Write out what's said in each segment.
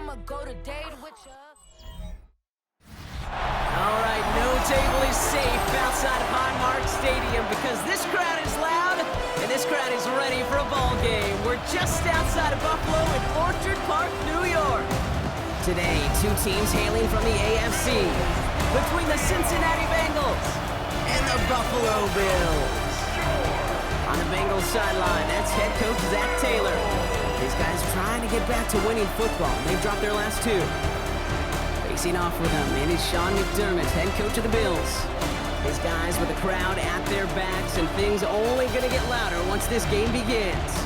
I'ma go to date with ya. All right, no table is safe outside of Highmark Stadium because this crowd is loud and this crowd is ready for a ball game. We're just outside of Buffalo in Orchard Park, New York. Today, two teams hailing from the AFC between the Cincinnati Bengals and the Buffalo Bills. On the Bengals sideline, that's head coach Zach Taylor. These guys trying to get back to winning football. They've dropped their last two. Facing off with them, it is Sean McDermott, head coach of the Bills. His guys with the crowd at their backs, and things only going to get louder once this game begins.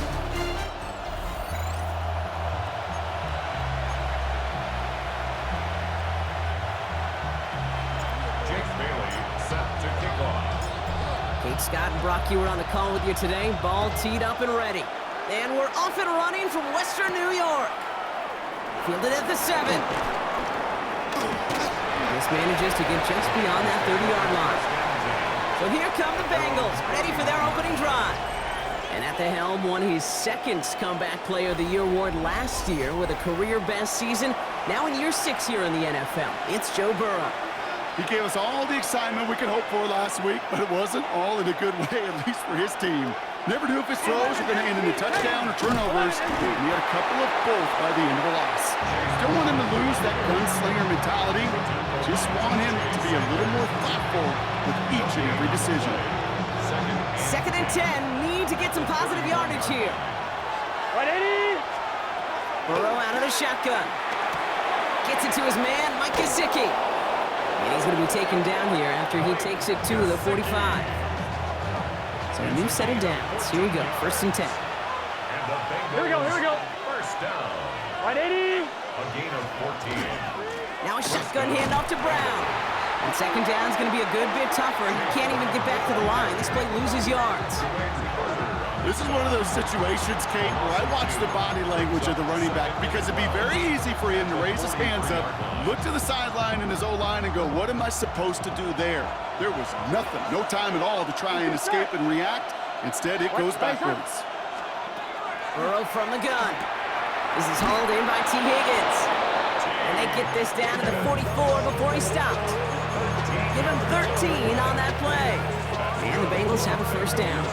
Kate Scott and Brock Ewer on the call with you today. Ball teed up and ready. And we're off and running from Western New York. Fielded at the 7. This manages to get just beyond that 30-yard line. So here come the Bengals, ready for their opening drive. And at the helm, won his second Comeback Player of the Year award last year with a career-best season. Now in year 6 here in the NFL, it's Joe Burrow. He gave us all the excitement we could hope for last week, but it wasn't all in a good way, at least for his team. Never knew if his throws were going to end in a touchdown or turnovers, and he had a couple of both by the end of the loss. Don't want him to lose that gunslinger mentality. Just want him to be a little more thoughtful with each and every decision. Second and 10, need to get some positive yardage here. 180. Burrow out of the shotgun. Gets it to his man, Mike Gesicki. And he's going to be taken down here after he takes it to the 45. So a new set of downs. Here we go, first and 10. Here we go. First down. 180. A gain of 14. Now a shotgun handoff to Brown. And second down is going to be a good bit tougher. He can't even get back to the line. This play loses yards. This is one of those situations, Kate, where I watch the body language of the running back because it'd be very easy for him to raise his hands up, look to the sideline in his O-line and go, what am I supposed to do there? There was nothing, no time at all to try and escape and react. Instead, it goes backwards. Burrow from the gun. This is hauled in by T. Higgins. And they get this down to the 44 before he stopped. Give him 13 on that play. And the Bengals have a first down.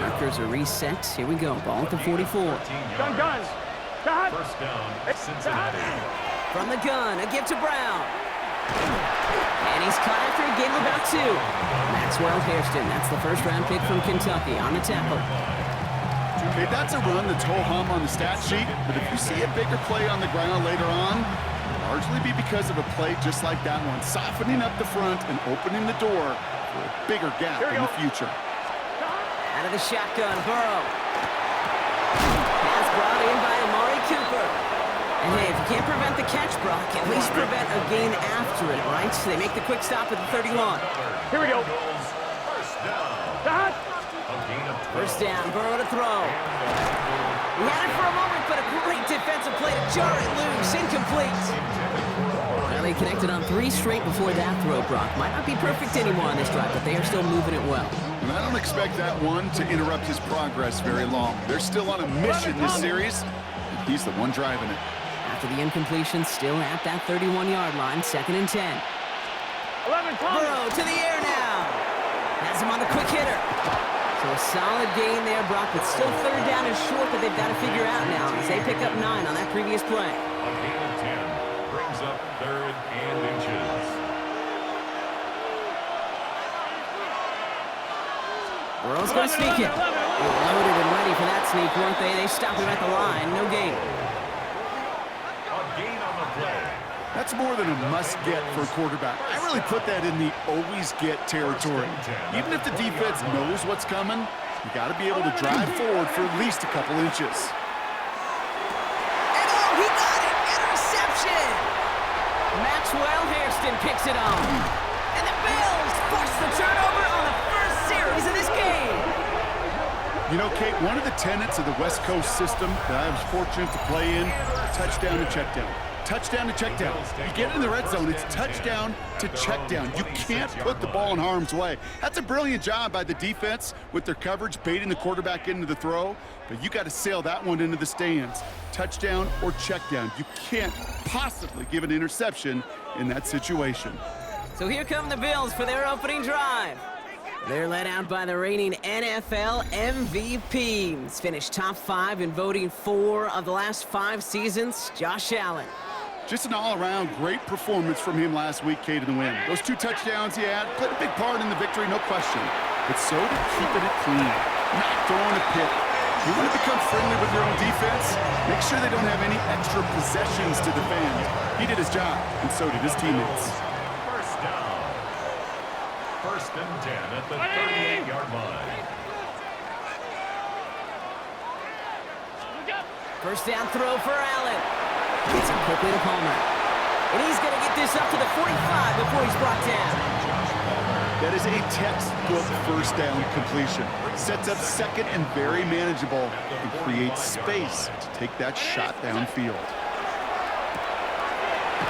Markers are reset. Here we go. Ball at the 44. Gun. Cut. First down, Cincinnati. From the gun, a give to Brown. And he's caught after a gain of about 2. Maxwell Hairston, that's the first-round pick from Kentucky on the tackle. Okay, that's a run that's ho-hum on the stat sheet, but if you see a bigger play on the ground later on, it'll largely be because of a play just like that one, softening up the front and opening the door for a bigger gap in the future. Out of the shotgun, Burrow. Pass brought in by Amari Cooper. And hey, if you can't prevent the catch, Brock, at least prevent a gain after it, right? So they make the quick stop at the 31. Here we go. First down. Cut. A gain of 12. First down, Burrow to throw. He had it for a moment, but a great defensive play to jar it loose. Incomplete. Well, they connected on 3 straight before that throw, Brock. Might not be perfect anymore on this drive, but they are still moving it well. And I don't expect that one to interrupt his progress very long. They're still on a mission this series, and he's the one driving it. After the incompletion, still at that 31-yard line, second and 10. 11. Burrow to the air now. Has him on the quick hitter. So a solid gain there, Brock, but still third down and short that they've got to figure out now as they pick up 9 on that previous play. A gain of 10 brings up third and inches. Burrow's going to sneak it. Loaded and ready for that sneak, weren't they? They stopped him at the line. No gain. A gain on the play. That's more than a must-get for a quarterback. I really put that in the always-get territory. Even if the defense knows what's coming, you got to be able to drive forward for at least a couple inches. And oh, he got it! Interception! Maxwell Hairston picks it on. And the Bills force the turnover on the first series of this game. You know, Kate, one of the tenets of the West Coast system that I was fortunate to play in, touchdown and check down. touchdown to check down. You get it in the red zone, it's touchdown to check down. You can't put the ball in harm's way. That's a brilliant job by the defense with their coverage, baiting the quarterback into the throw. But you got to sail that one into the stands. Touchdown or check down. You can't possibly give an interception in that situation. So here come the Bills for their opening drive. They're led out by the reigning NFL MVPs. Finished top 5 in voting 4 of the last 5 seasons, Josh Allen. Just an all-around great performance from him last week, Kate, in the win. Those 2 touchdowns he had played a big part in the victory, no question. But so did keeping it clean, not throwing a pick. You want to become friendly with your own defense? Make sure they don't have any extra possessions to defend. He did his job, and so did his teammates. First down. First and 10 at the 38-yard line. First down throw for Allen. Gets him quickly to Palmer. And he's going to get this up to the 45 before he's brought down. That is a textbook first down completion. Sets up second and very manageable and creates space to take that shot downfield.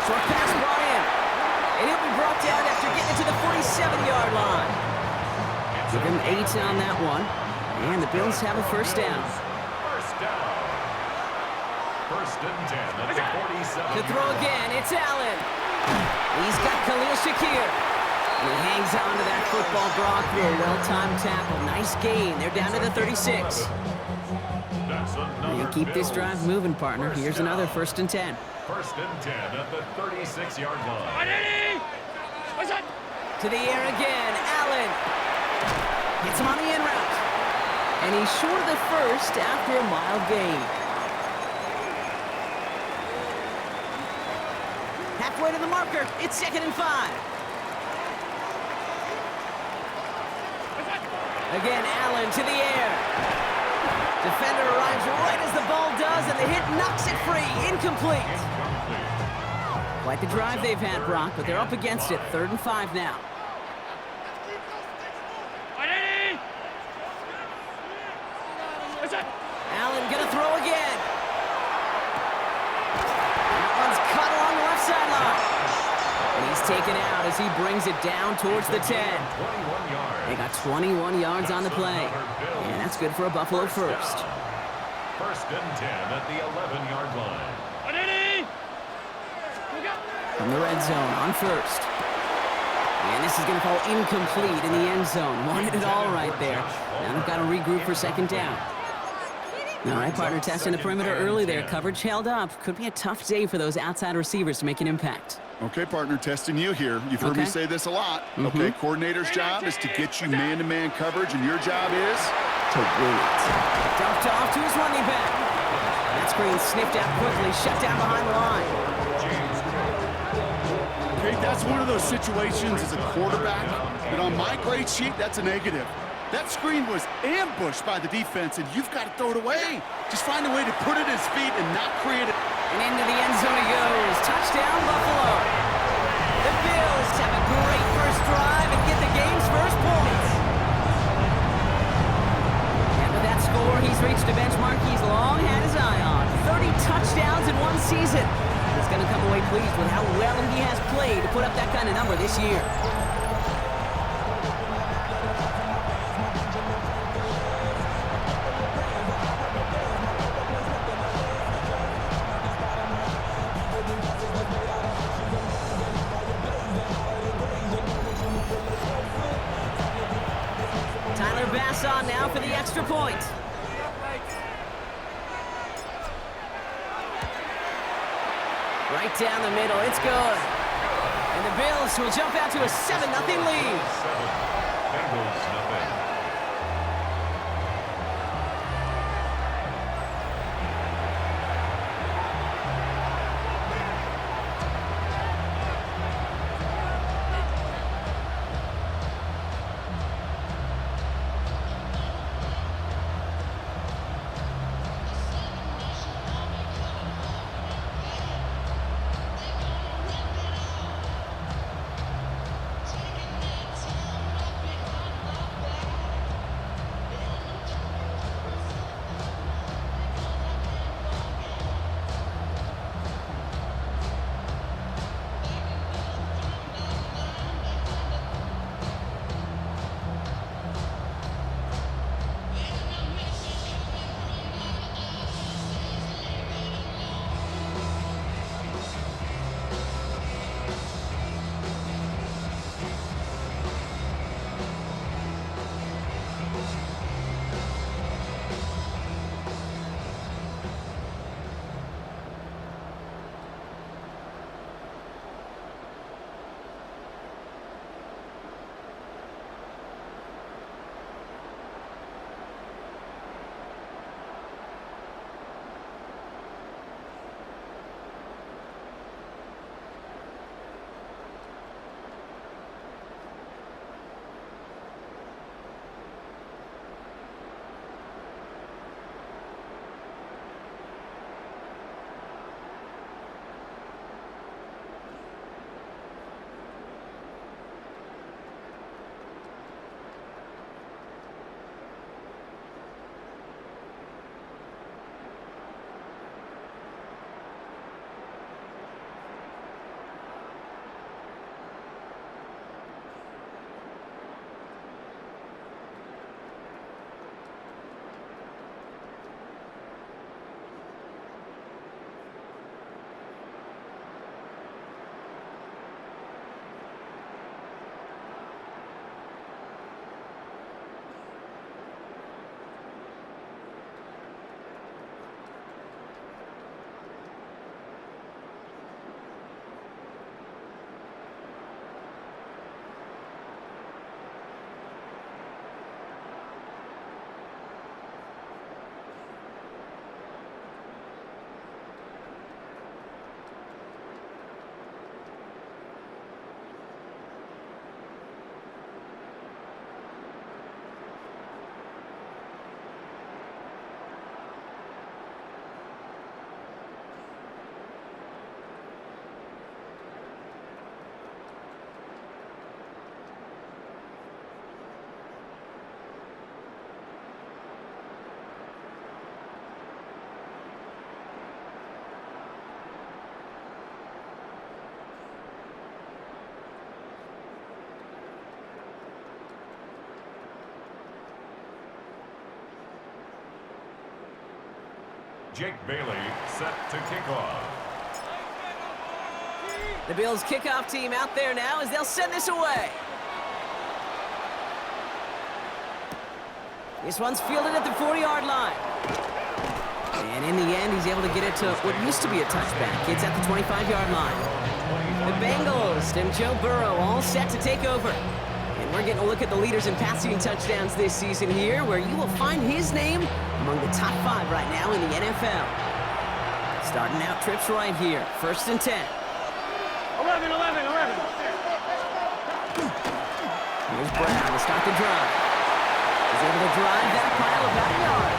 Short pass brought in. And he'll be brought down after getting to the 47-yard line. Give him 8 on that one. And the Bills have a first down. First down. First and 10 at the 47. To throw again, it's Allen. He's got Khalil Shakir. And he hangs on to that football Brock through a well-timed tackle. Nice gain. They're down to the 36. And keep this drive moving, partner. Here's another first and 10. First and 10 at the 36-yard line. To the air again, Allen. Hits him on the in route. And he's short of the first after a mild gain. Halfway to the marker. It's second and 5. Again, Allen to the air. Defender arrives right as the ball does, and the hit knocks it free. Incomplete. Quite the drive they've had, Brock, but they're up against it. 3rd and 5 now. Allen gonna throw again. That one's cut along the left sideline. And he's taken out as he brings it down towards the 10. 21 yards. They got 21 yards on the play. And that's good for a Buffalo first. First and 10 at the 11-yard line. From the red zone on first. And this is going to fall incomplete in the end zone. Wanted it all right there. Now they've got to regroup for second down. All right, partner, testing the perimeter early there. Coverage held up. Could be a tough day for those outside receivers to make an impact. Okay, partner, testing you here. You've heard me say this a lot. Okay, coordinator's job is to get you man-to-man coverage, and your job is to win it. Dumped off to his running back. That screen sniffed out quickly, shut down behind the line. Okay, that's one of those situations as a quarterback that on my grade sheet, that's a negative. That screen was ambushed by the defense, and you've got to throw it away. Just find a way to put it at his feet and not create it. And into the end zone he goes. Touchdown, Buffalo. The Bills have a great first drive and get the game's first points. And with that score, he's reached a benchmark he's long had his eye on. 30 touchdowns in one season. He's going to come away pleased with how well he has played to put up that kind of number this year. On now for the extra point. Right down the middle, it's good. And the Bills will jump out to a 7-0 lead. Bengals nothing. Jake Bailey set to kick off. The Bills kickoff team out there now as they'll send this away. This one's fielded at the 40-yard line. And in the end, he's able to get it to what used to be a touchback. It's at the 25-yard line. The Bengals and Joe Burrow all set to take over. And we're getting a look at the leaders in passing touchdowns this season here, where you will find his name among the top 5 right now in the NFL. Starting out trips right here. 1st and 10. 11. Here's Brown to start the drive. He's able to drive that pile about a yard.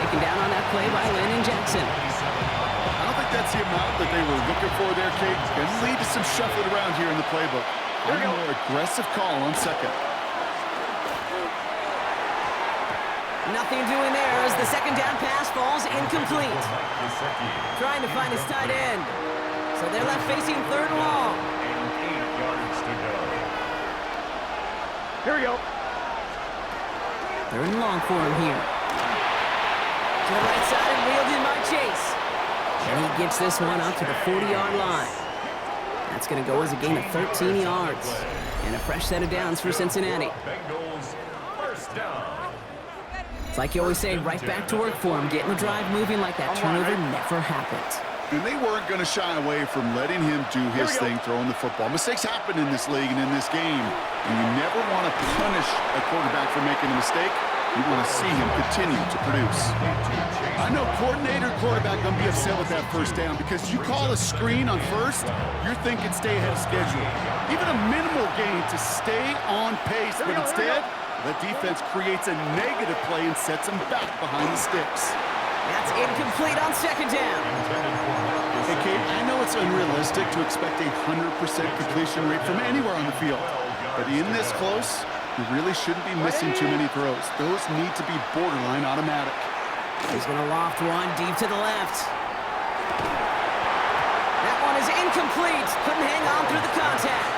Taken down on that play by Landon Jackson. I don't think that's the amount that they were looking for there, Kate. Going to lead to some shuffling around here in the playbook. A more aggressive call on 2nd. Nothing doing there as the 2nd down pass falls incomplete. Trying to find his tight end. So they're left facing 3rd and long. And 8 yards to go. Here we go. 3rd and long for him here. To the right side and wheeled in by Chase. And he gets this one up to the 40-yard line. That's going to go as a gain of 13 yards. And a fresh set of downs for Cincinnati. Bengals first down. It's like you always say, right back to work for him. Getting the drive moving like that turnover never happened. And they weren't going to shy away from letting him do his thing, throwing the football. Mistakes happen in this league and in this game. And you never want to punish a quarterback for making a mistake. You want to see him continue to produce. I know coordinator and quarterback going to be upset with that 1st down because you call a screen on 1st, you're thinking stay ahead of schedule. Even a minimal gain to stay on pace, but instead, the defense creates a negative play and sets him back behind the sticks. That's incomplete on 2nd down. Hey, Kate, I know it's unrealistic to expect a 100% completion rate from anywhere on the field. But in this close, you really shouldn't be missing too many throws. Those need to be borderline automatic. He's going to loft one deep to the left. That one is incomplete. Couldn't hang on through the contact.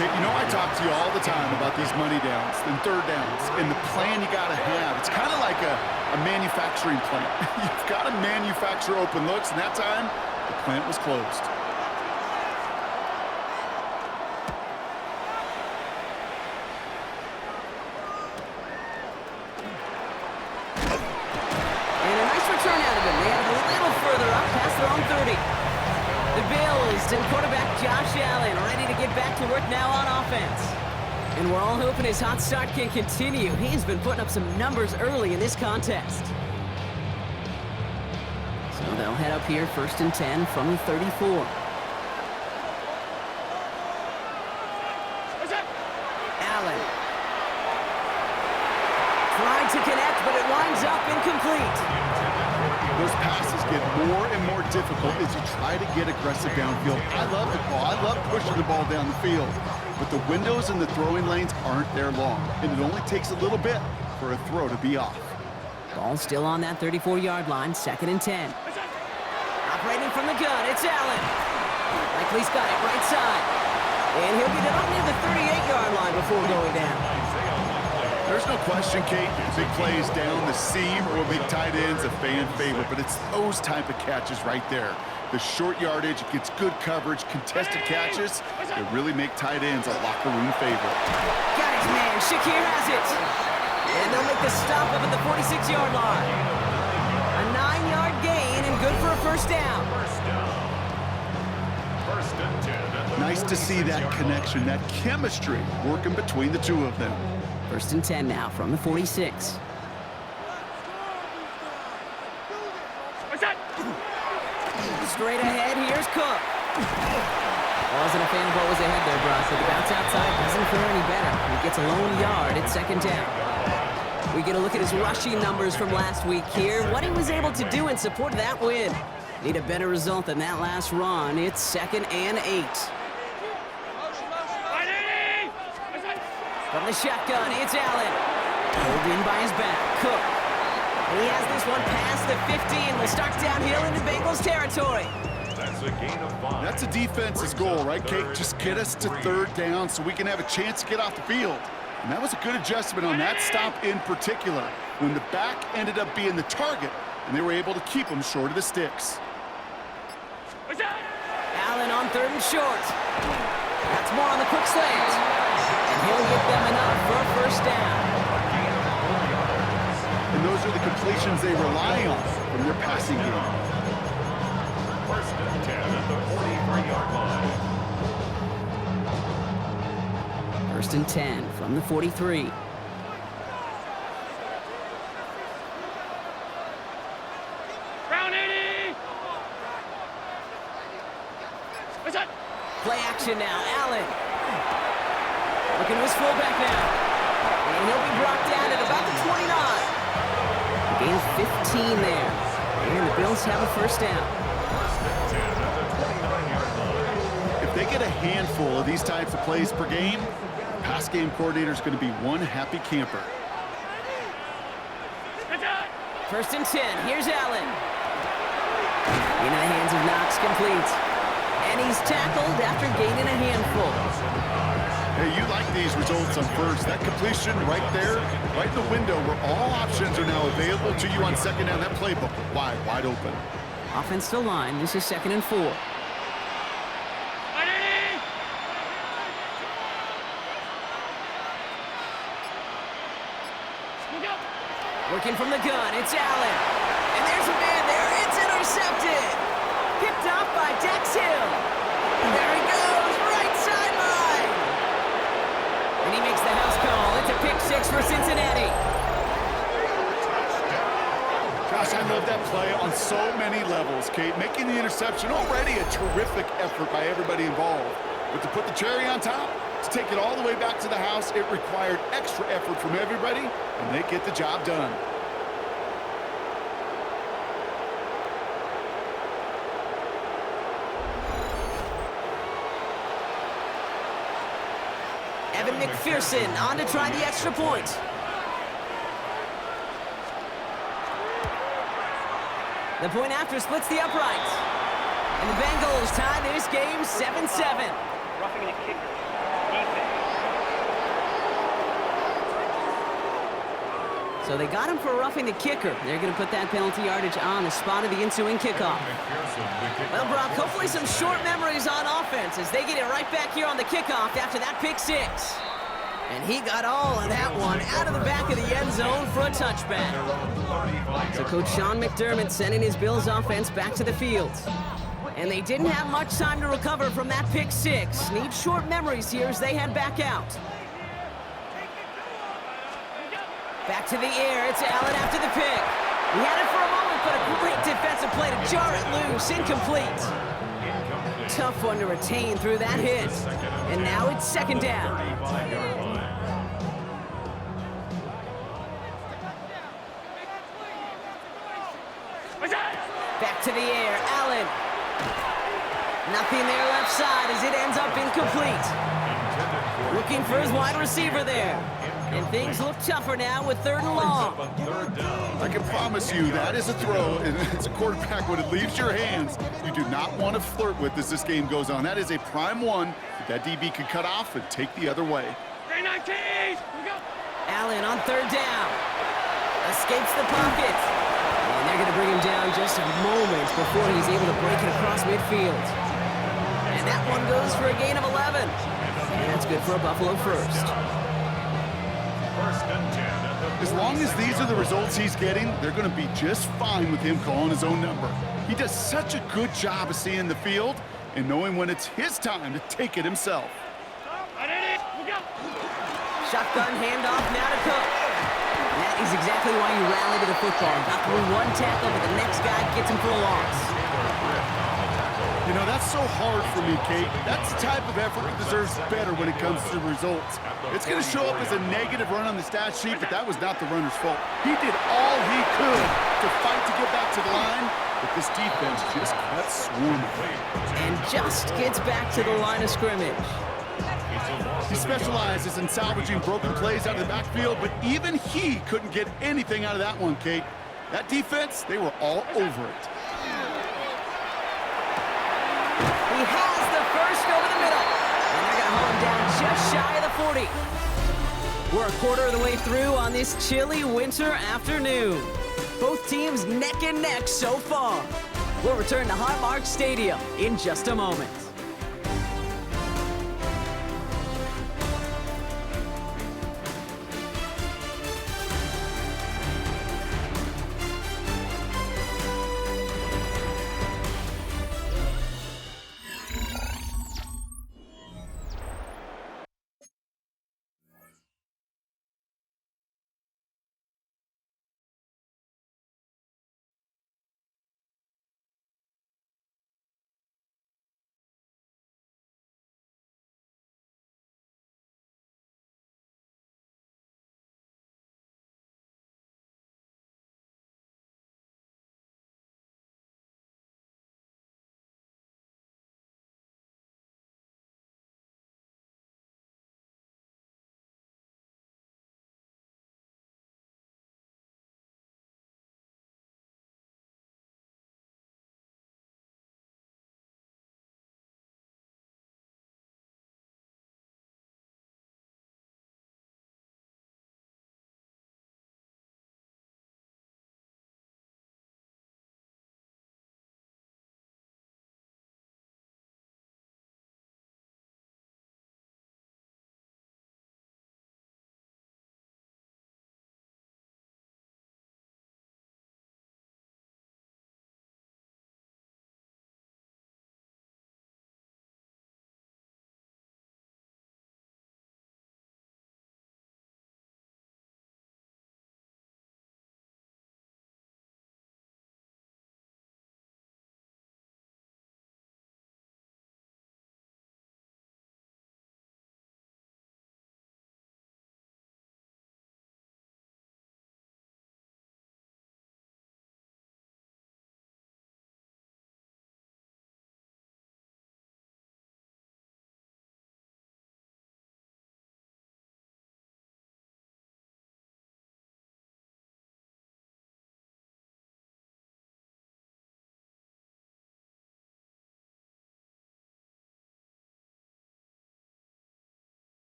Kate, you know I talk to you all the time about these money downs and 3rd downs and the plan you got to have. It's kind of like a manufacturing plant. You've got to manufacture open looks, and that time, the plant was closed. And a nice return out of him. They have a little further up past their own 30. The Bills and quarterback Josh Allen ready to get back to work now on offense. And we're all hoping his hot start can continue. He's been putting up some numbers early in this contest. So they'll head up here 1st and 10 from the 34. Allen. Tried to connect, but it winds up incomplete. Those passes get more and more difficult as you try to get aggressive downfield. I love the ball. I love pushing the ball down the field. But the windows in the throwing lanes aren't there long, and it only takes a little bit for a throw to be off. Ball still on that 34-yard line, 2nd and 10. Operating from the gun, it's Allen. Likely's got it right side. And he'll get it up near the 38-yard line before going down. There's no question, Kate, big plays down the seam or big tight ends, a fan favorite, but it's those type of catches right there. The short yardage, it gets good coverage, contested catches, that really make tight ends a locker room favorite. Got his man, Shakir has it. And they'll make the stop up at the 46-yard line. A 9-yard gain and good for a 1st down. First and 10. Nice to see that connection, that chemistry working between the two of them. 1st and 10 now from the 46. Straight ahead, here's Cook. Wasn't a fan of what was ahead there, Brock, but the bounce outside doesn't fare any better. He gets a lone yard at 2nd down. We get a look at his rushing numbers from last week here, what he was able to do in support of that win. Need a better result than that last run. It's 2nd and 8. From the shotgun, it's Allen. Pulled in by his back, Cook. He has this one past the 50 and will start downhill into Bengals territory. That's a gain of 5. That's a defense's goal, right, Kate? Just get us to 3rd down so we can have a chance to get off the field. And that was a good adjustment on that stop in particular. When the back ended up being the target, and they were able to keep them short of the sticks. Allen on 3rd and short. That's more on the quick slant. And he'll get them enough for a first down. And those are the completions they rely on from their passing game. First and 10 at the 43-yard line. First and 10 from the 43. Play action now, Allen. Looking to his fullback now. And he'll be brought down at about the 29. Gain of 15 there. And the Bills have a first down. First and 10 at the 29-yard line. If they get a handful of these types of plays per game, the pass game coordinator is going to be one happy camper. First and 10. Here's Allen. Into the hands of Knox, complete. And he's tackled after gaining a handful. Hey, you like these results on first. That completion right there, right in the window where all options are now available to you on second down. That playbook wide open. Offensive line, this is 2nd and 4. Working from the gun, it's Allen. And there's a man there, it's intercepted. Picked off by Dex Hill. There he goes, right sideline. And he makes the house call. It's a pick 6 for Cincinnati. Gosh, I love that play on so many levels, Kate. Making the interception already a terrific effort by everybody involved. But to put the cherry on top, to take it all the way back to the house, it required extra effort from everybody, and they get the job done. Evan McPherson on to try the extra point. The point after splits the uprights. And the Bengals tie this game 7-7. Roughing the kicker. Defense. So they got him for roughing the kicker. They're going to put that penalty yardage on the spot of the ensuing kickoff. Well, Brock, hopefully some short memories on offense as they get it right back here on the kickoff after that pick 6. And he got all of that one out of the back of the end zone for a touchback. So Coach Sean McDermott sending his Bills offense back to the field. And they didn't have much time to recover from that pick 6. Need short memories here as they head back out. Back to the air, it's Allen after the pick. He had it for a moment, but a great defensive play to jar it loose, incomplete. Tough one to retain through that hit. And now it's 2nd down. Back to the air, Allen. Nothing there left side as it ends up incomplete. Looking for his wide receiver there. And things look tougher now with 3rd and long. I can promise you that is a throw, and as a quarterback, when it leaves your hands, you do not want to flirt with as this game goes on. That is a prime one that DB could cut off and take the other way. Allen on 3rd down. Escapes the pocket. And they're going to bring him down just a moment before he's able to break it across midfield. And that one goes for a gain of 11. And that's good for a Buffalo first. First and 10 at the As long as these are the results he's getting, they're going to be just fine with him calling his own number. He does such a good job of seeing the field and knowing when it's his time to take it himself. Shotgun handoff now to Cook. And that is exactly why you rally to the football. Got through one tackle, but the next guy gets him for a loss. You know, that's so hard for me, Kate. That's the type of effort that deserves better when it comes to results. It's going to show up as a negative run on the stat sheet, but that was not the runner's fault. He did all he could to fight to get back to the line, but this defense just kept swarming. And just gets back to the line of scrimmage. He specializes in salvaging broken plays out of the backfield, but even he couldn't get anything out of that one, Kate. That defense, they were all over it. He has the first over the middle. And they're going to hold him down just shy of the 40. We're a quarter of the way through on this chilly winter afternoon. Both teams neck and neck so far. We'll return to Highmark Stadium in just a moment.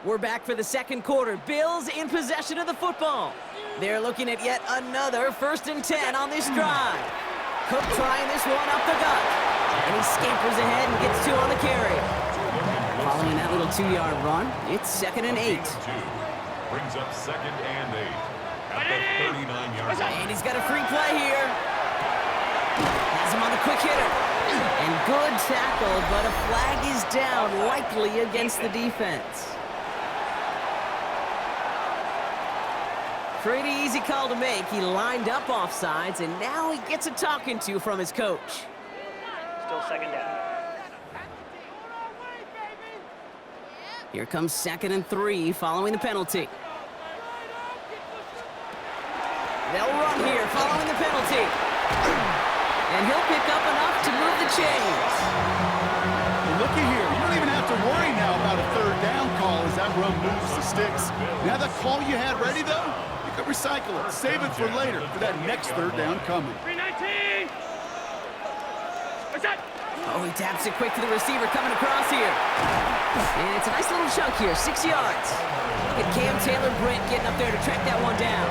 We're back for the second quarter. Bills in possession of the football. They're looking at yet another 1st and 10 on this drive. Cook trying this one up the gut. And he scampers ahead and gets 2 on the carry. Following that little 2-yard run, it's 2nd and 8. Brings up 2nd and 8 at the 39-yard line. And he's got a free play here. Has him on the quick hitter. And good tackle, but a flag is down, likely against the defense. Pretty easy call to make. He lined up offsides, and now he gets a talking to from his coach. Still 2nd down. Here comes 2nd and 3 following the penalty. They'll run here following the penalty. And he'll pick up enough to move the chains. Well, looky here. You don't even have to worry now about a 3rd down call as that run moves the sticks. Now that call you had ready, though, you could recycle it. Save it for later for that next 3rd down coming. 319! Oh, he taps it quick to the receiver coming across here. And it's a nice little chunk here, 6 yards. Look at Cam Taylor-Britt getting up there to track that one down.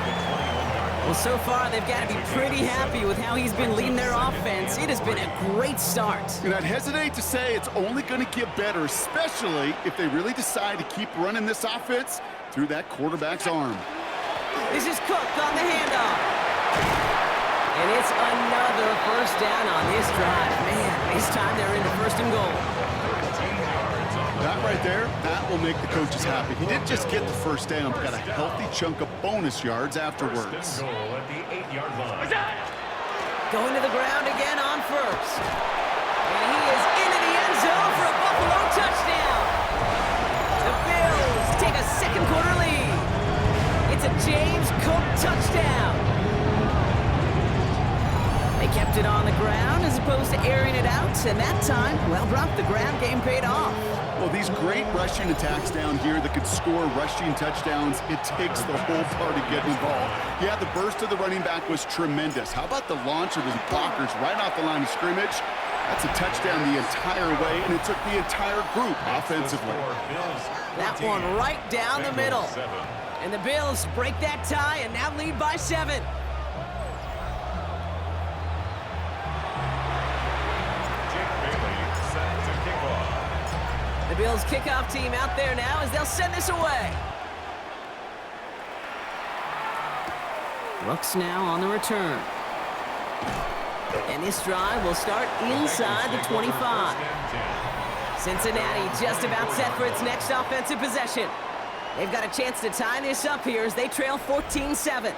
Well, so far, they've got to be pretty happy with how he's been leading their offense. It has been a great start. And I'd hesitate to say it's only going to get better, especially if they really decide to keep running this offense through that quarterback's arm. This is Cook on the handoff. And it's another 1st down on this drive. Man, this time they're into 1st and goal. That right there, that will make the coaches happy. He didn't just get the 1st down, but got a healthy chunk of bonus yards afterwards. Goal at the 8-yard line. Going to the ground again on 1st. And he is into the end zone for a Buffalo touchdown. The Bills take a 2nd quarter lead. It's a James Cook touchdown. They kept it on the ground as opposed to airing it out, and that time, well, Brock, the ground game paid off. Well, these great rushing attacks down here that could score rushing touchdowns, it takes the whole party getting involved. Yeah, the burst of the running back was tremendous. How about the launch of his blockers right off the line of scrimmage? That's a touchdown the entire way, and it took the entire group offensively. That one right down the middle. And the Bills break that tie and now lead by 7. The Bills kickoff team out there now as they'll send this away. Brooks now on the return. And this drive will start inside the 25. Cincinnati just about set for its next offensive possession. They've got a chance to tie this up here as they trail 14-7.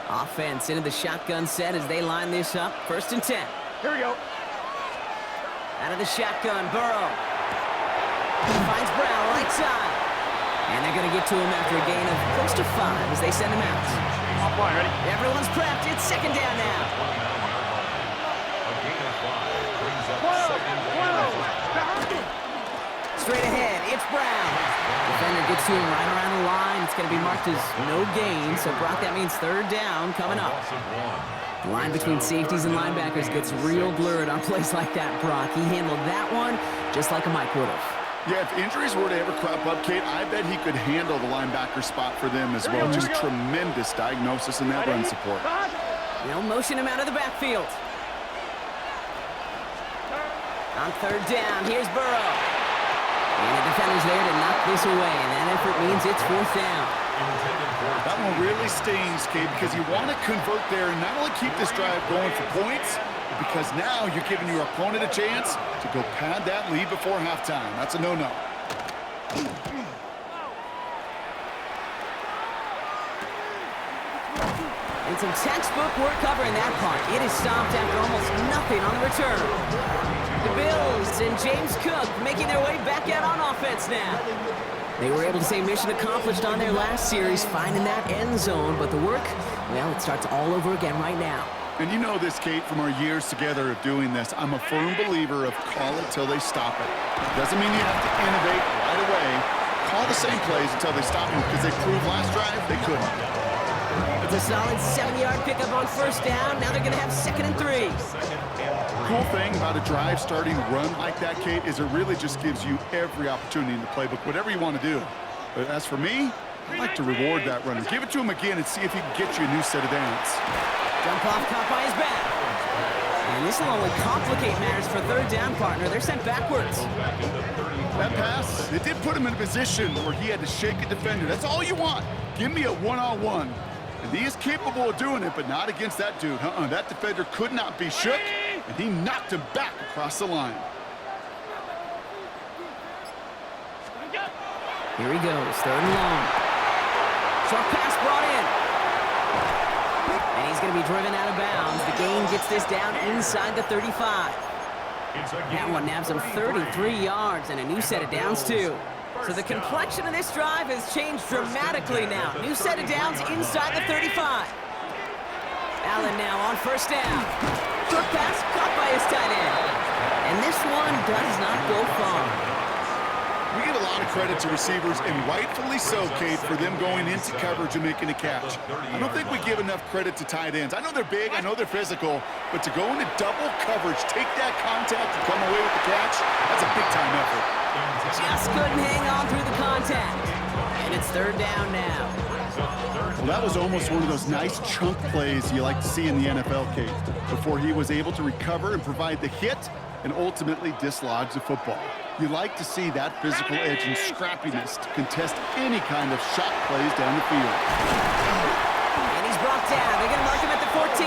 Offense into the shotgun set as they line this up. 1st and 10. Here we go. Out of the shotgun, Burrow. Finds Brown right side. And they're going to get to him after a gain of close to 5 as they send him out. Offline, ready? Everyone's prepped. It's 2nd down now. A gain of 5 brings up 2nd and 4. Straight ahead, it's Brown. Defender gets to him right around the line. It's going to be marked as no gain. So, Brock, that means 3rd down coming up. Loss of 1. The line between safeties and linebackers gets real blurred on plays like that, Brock. He handled that one just like a Mike would have. Yeah, if injuries were to ever crop up, Kate, I bet he could handle the linebacker spot for them as well. Just tremendous diagnosis in that run support. They'll motion him out of the backfield. On 3rd down, here's Burrow. And the defender's there to knock this away, and that effort means it's 4th down. That one really stings, Kate, because you want to convert there and not only keep this drive going for points, but because now you're giving your opponent a chance to go pad that lead before halftime. That's a no-no. And some textbook work covering that part. It is stopped after almost nothing on the return. The Bills and James Cook making their way back out on offense now. They were able to say mission accomplished on their last series, finding that end zone, but the work, well, it starts all over again right now. And you know this, Kate, from our years together of doing this. I'm a firm believer of call it till they stop it. Doesn't mean you have to innovate right away. Call the same plays until they stop them, because they proved last drive they couldn't. It's a solid 7-yard pickup on first down. Now they're going to have 2nd and 3. Cool thing about a drive starting run like that, Kate, is it really just gives you every opportunity in the playbook, whatever you want to do. But as for me, I like to reward that runner. Give it to him again and see if he can get you a new set of downs. Jump off, caught by his back. And this will only complicate matters for 3rd down, partner. They're sent backwards. That pass, it did put him in a position where he had to shake a defender. That's all you want. Give me a one-on-one. And he is capable of doing it, but not against that dude. That defender could not be shook, and he knocked him back across the line. Here he goes, 3rd and long. Short pass brought in. And he's going to be driven out of bounds. The gain gets this down inside the 35. That one nabs him 33 yards and a new set of downs, too. So the complexion of this drive has changed dramatically now. New set of downs inside the 35. Allen now on first down. Short pass caught by his tight end. And this one does not go far. We give a lot of credit to receivers, and rightfully so, Kate, for them going into coverage and making a catch. I don't think we give enough credit to tight ends. I know they're big, I know they're physical, but to go into double coverage, take that contact, and come away with the catch, that's a big-time effort. Just couldn't hang on through the contact. And it's 3rd down now. Well, that was almost one of those nice chunk plays you like to see in the NFL, Kate, before he was able to recover and provide the hit and ultimately dislodge the football. You like to see that physical edge and scrappiness to contest any kind of shot plays down the field. And he's brought down. They're going to mark him at the 14.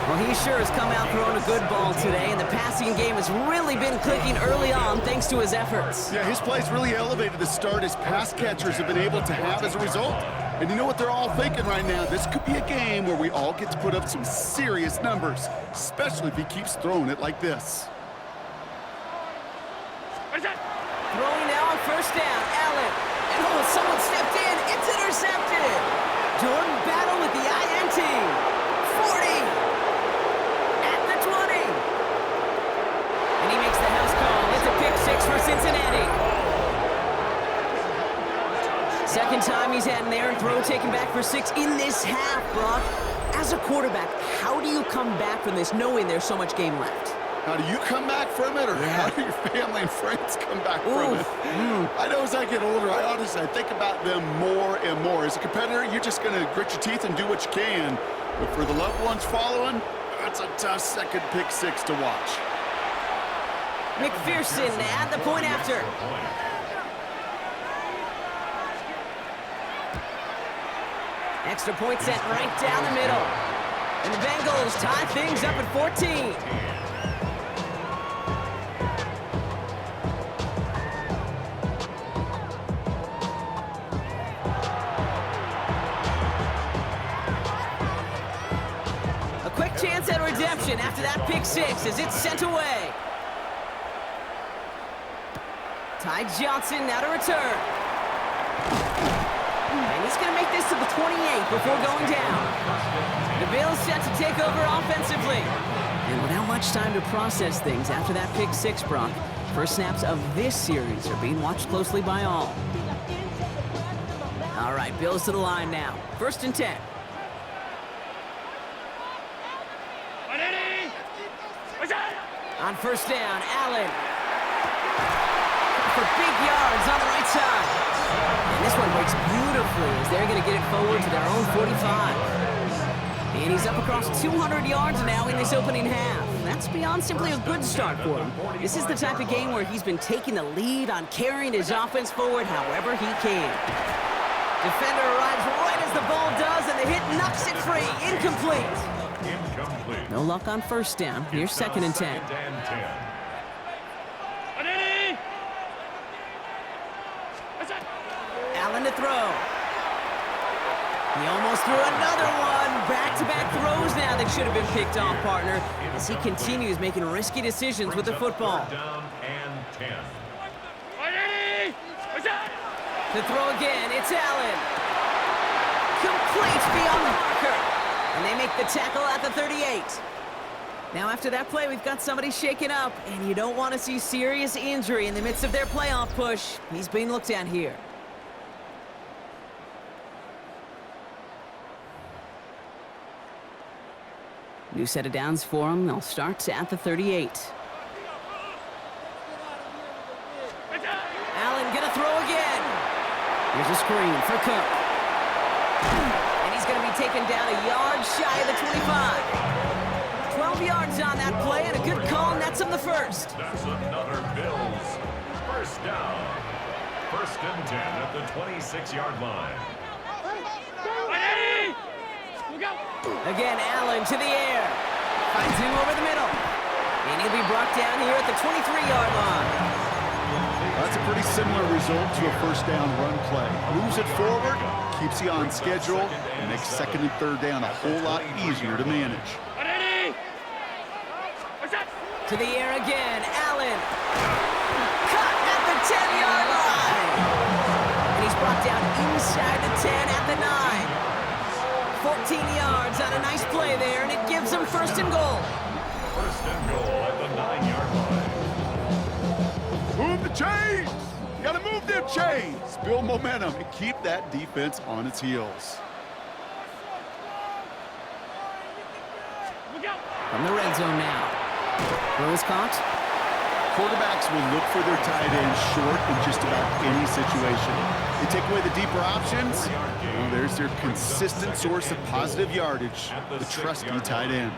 Well, he sure has come out throwing a good ball today, and the passing game has really been clicking early on thanks to his efforts. Yeah, his play's really elevated the start his pass catchers have been able to have as a result. And you know what they're all thinking right now? This could be a game where we all get to put up some serious numbers, especially if he keeps throwing it like this. Throwing now on first down, Allen. And someone stepped in. It's intercepted. Jordan Battle with the INT. 40. At the 20. And he makes the house call. It's a pick 6 for Cincinnati. 2nd time he's had an errant throw taken back for 6 in this half, Brock. As a quarterback, how do you come back from this knowing there's so much game left? How do you come back from it, or how do your family and friends come back from it? I know as I get older, I think about them more and more. As a competitor, you're just going to grit your teeth and do what you can. But for the loved ones following, that's a tough 2nd pick 6 to watch. McPherson at the point after. Extra point sent right down the middle. And the Bengals tie things up at 14. Chance at redemption after that pick 6 as it's sent away. Ty Johnson now to return. And he's going to make this to the 28 before going down. The Bills set to take over offensively. And without much time to process things after that pick 6, Brock, first snaps of this series are being watched closely by all. All right, Bills to the line now. 1st and 10. On first down, Allen. For big yards on the right side. And this one breaks beautifully as they're going to get it forward to their own 45. And he's up across 200 yards now in this opening half. That's beyond simply a good start for him. This is the type of game where he's been taking the lead on carrying his offense forward however he can. Defender arrives right as the ball does, and the hit knocks it free. Incomplete. No luck on first down. Here's 2nd and 10. Allen to throw. He almost threw another one. Back-to-back throws now that should have been picked off, partner, as he continues making risky decisions with the football. To throw again, it's Allen. Complete beyond the marker. And they make the tackle at the 38. Now after that play, we've got somebody shaken up, and you don't want to see serious injury in the midst of their playoff push. He's being looked at here. New set of downs for them. They'll start at the 38. Allen gonna throw again. Here's a screen for Cook. And he's gonna be taken down a yard shy of the 25. 12 yards on that play, and a good call nets him the first. That's another Bills first down. First and 10 at the 26-yard line. Again, Allen to the air. Finds him over the middle. And he'll be brought down here at the 23-yard line. That's a pretty similar result to a first down run play. Moves it forward, keeps you on schedule, and makes second and third down a whole lot easier to manage. To the air again, Allen. Cut at the 10-yard line. And he's brought down inside the 10 at the 9. 14 yards on a nice play there, and it gives them first and goal. First and goal at the 9-yard line. Move the chains! You gotta move them chains! Build momentum and keep that defense on its heels. From the red zone now. Burrow's caught. Quarterbacks will look for their tight end short in just about any situation. They take away the deeper options. Well, there's their consistent source of positive yardage, the trusty tight end.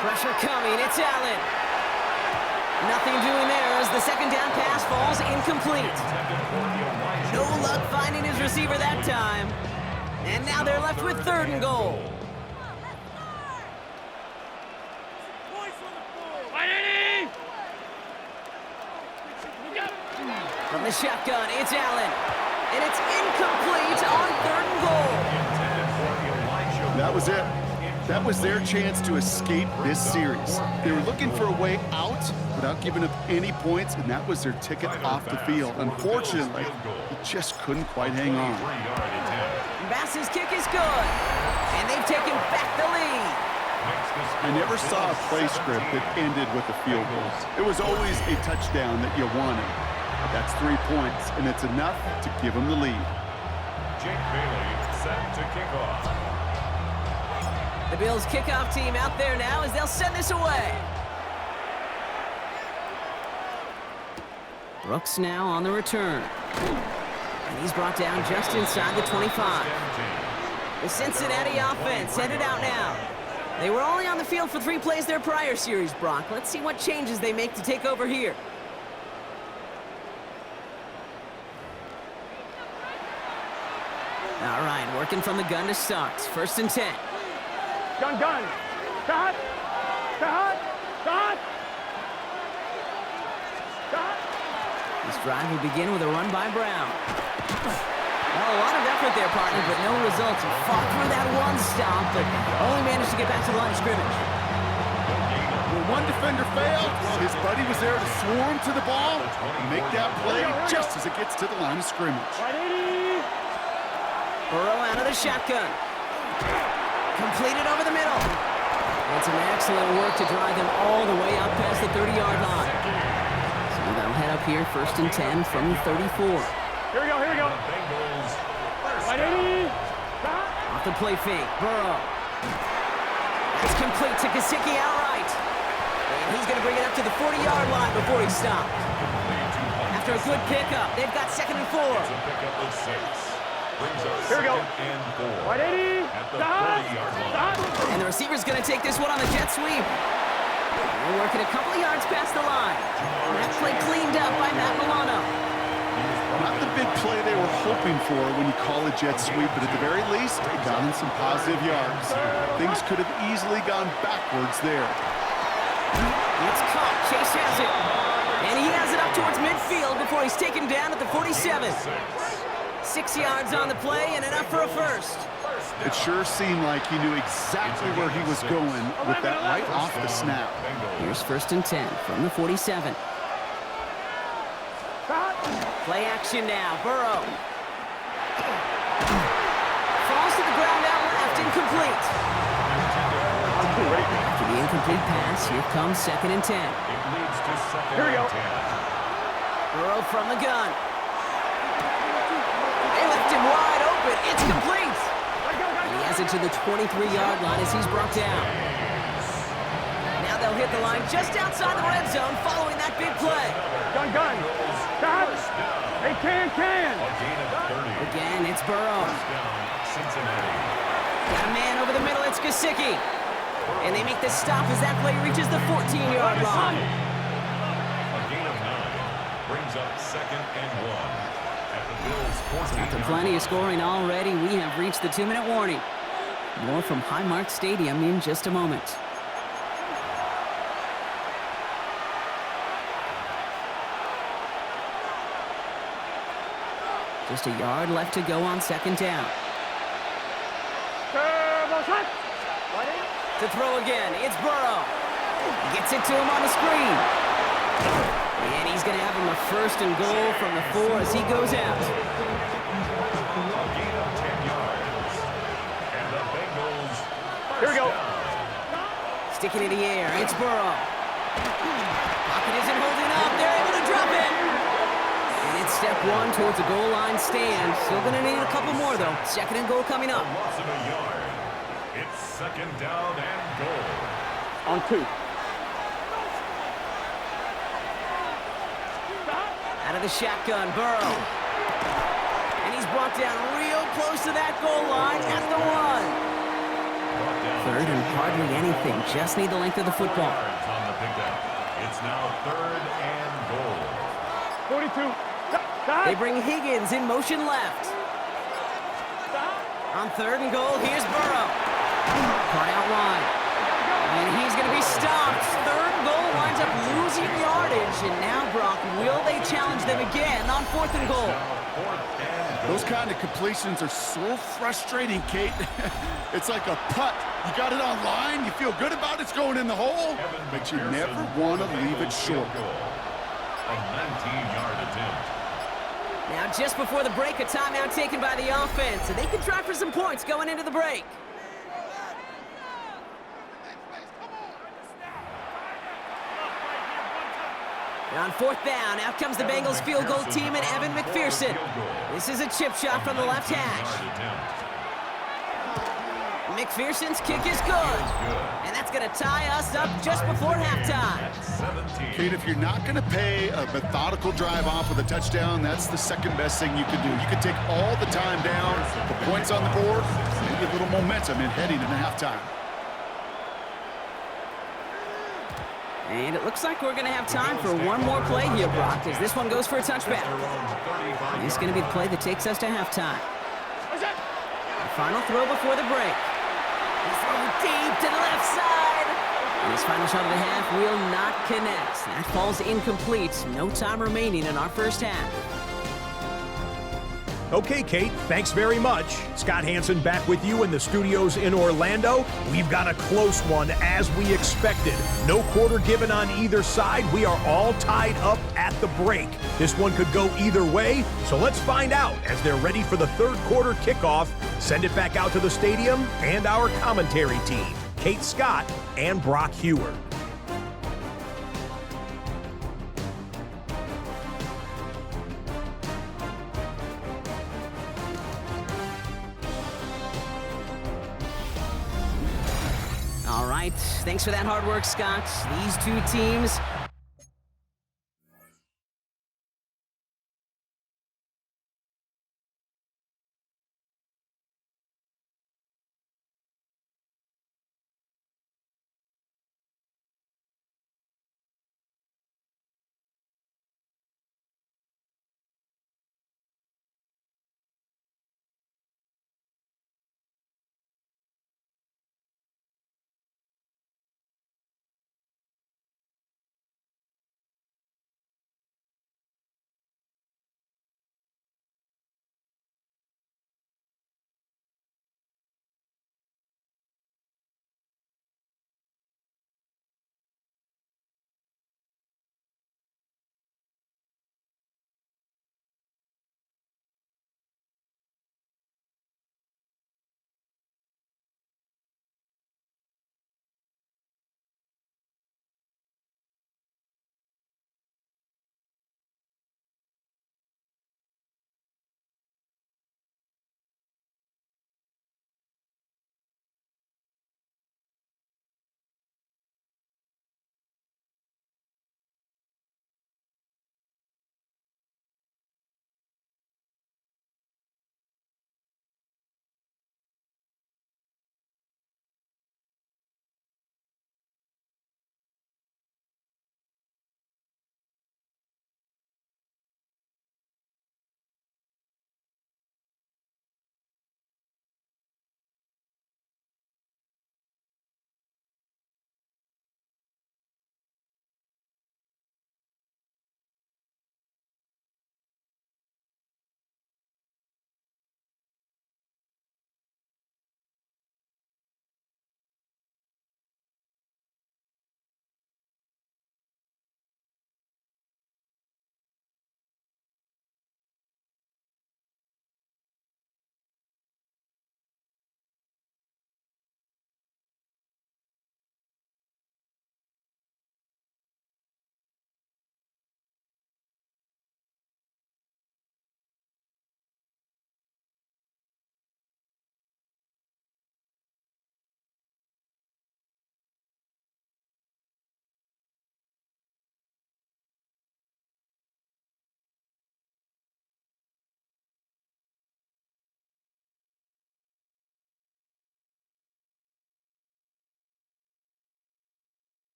Pressure coming. It's Allen. Nothing doing there as the second down pass falls incomplete. No luck finding his receiver that time. And now they're left with third and goal. From the shotgun, it's Allen. And it's incomplete on third and goal. That was it. That was their chance to escape this series. They were looking for a way out without giving up any points, and that was their ticket off the field. Unfortunately, he just couldn't quite hang on. Bass's kick is good, and they've taken back the lead. I never saw a play script that ended with a field goal. It was always a touchdown that you wanted. That's 3 points, and it's enough to give them the lead. Jake Bailey set to kick off. The Bills kickoff team out there now as they'll send this away. Brooks now on the return. And he's brought down just inside the 25. The Cincinnati offense headed out now. They were only on the field for 3 plays their prior series, Brock. Let's see what changes they make to take over here. All right, working from the gun to start. First and 10. Gun. Cut. This drive will begin with a run by Brown. Well, a lot of effort there, partner, but no results. He fought through that one stop, but only managed to get back to the line of scrimmage. When one defender failed, well, his buddy was there to swarm to the ball and make that play just as it gets to the line of scrimmage. Burrow out of the shotgun. Completed over the middle. And some excellent work to drive them all the way up past the 30-yard line. So they'll head up here first and 10 from the 34. Here we go. Bengals first Off the play fake, Burrow. That's complete to Gesicki outright. And he's going to bring it up to the 40-yard line before he stopped. After a good pickup, they've got second and 4. Pickup of 6. Here we go. And 4. 180. At the 30-yard line. And the receiver's going to take this one on the jet sweep. They're working a couple of yards past the line. And that play cleaned up by Matt Milano. Not the big play they were hoping for when you call a jet sweep, but at the very least, it got him some positive yards. Things could have easily gone backwards there. It's caught. Chase has it. And he has it up towards midfield before he's taken down at the 47. 6 yards on the play and enough for a first. It sure seemed like he knew exactly where he was going with that right off the snap. Here's first and 10 from the 47. Play action now. Burrow. Falls to the ground out left, incomplete. After the incomplete pass, here comes second and 10. Here we go. Burrow from the gun. They left him wide open. It's complete. it to the 23-yard line as he's brought down. Now they'll hit the line just outside the red zone following that big play. Gun. Stop. Hey, can. A gain of 30. Again, it's Burrow. First down, Cincinnati. Got a man over the middle, it's Gesicki. And they make the stop as that play reaches the 14-yard line. A gain of 9 brings up 2nd and 1 at the Bills' 14. After plenty of scoring already, we have reached the 2-minute warning. More from Highmark Stadium in just a moment. Just a yard left to go on 2nd down. To throw again, it's Burrow. Gets it to him on the screen. And he's going to have him a 1st and goal from the 4 as he goes out. A gain of 10 yards. And the Bengals Here we go. Sticking in the air, it's Burrow. Pocket isn't holding up. They're able to drop it. And it's step 1 towards a goal line stand. Still going to need a couple more, though. 2nd and goal coming up. loss of a yard. It's 2nd down and goal. On 2. Out of the shotgun, Burrow. And he's brought down real close to that goal line at the 1. 3rd and hardly anything. Just need the length of the football. Yards on the pickup. It's now 3rd and goal. 42. They bring Higgins in motion left. On 3rd and goal, here's Burrow. Caught out wide. And he's going to be stopped. 3rd and goal winds up losing yardage. And now, Brock, will they challenge them again on 4th and goal? Those kind of completions are so frustrating, Kate. It's like a putt. You got it on line, you feel good about it's going in the hole, but you never want to leave it short. A 19-yard attempt. Now, just before the break, a timeout taken by the offense. So they can try for some points going into the break. On 4th down, out comes the Bengals field goal team and Evan McPherson. This is a chip shot from the left hash. McPherson's kick is good. And that's going to tie us up just before halftime. Kate, if you're not going to pay a methodical drive off with a touchdown, that's the 2nd best thing you can do. You can take all the time down, the points on the board, maybe a little momentum in heading into halftime. And it looks like we're going to have time for one more play here, Brock, as this one goes for a touchback. This is going to be the play that takes us to halftime. The final throw before the break. He's throwing deep to the left side. And his final shot of the half will not connect. That falls incomplete. No time remaining in our first half. Okay, Kate, thanks very much. Scott Hansen back with you in the studios in Orlando. We've got a close one as we expected. No quarter given on either side. We are all tied up at the break. This one could go either way, so let's find out as they're ready for the 3rd quarter kickoff. Send it back out to the stadium and our commentary team, Kate Scott and Brock Hewer. All right, thanks for that hard work, Scott. These two teams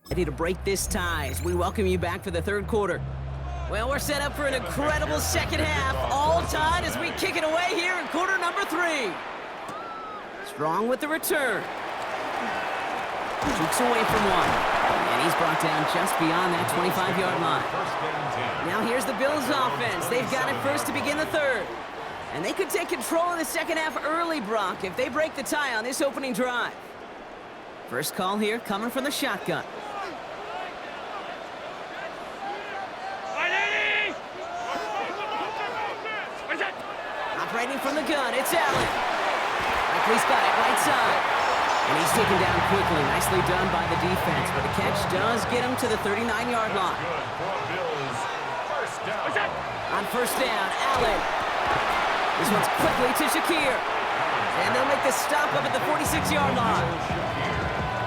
Ready to break this tie as we welcome you back for the third quarter. Well, we're set up for an incredible second half, all tied as we kick it away here in quarter number 3. Strong with the return. Jukes away from one. And he's brought down just beyond that 25-yard line. Now here's the Bills offense. They've got it first to begin the third. And they could take control of the second half early, Brock, if they break the tie on this opening drive. First call here coming from the shotgun. Operating from the gun, it's Allen. Likely's got it right side. And he's taken down quickly. Nicely done by the defense, but the catch does get him to the 39-yard line. On first down, Allen. This one's quickly to Shakir. And they'll make the stop up at the 46-yard line.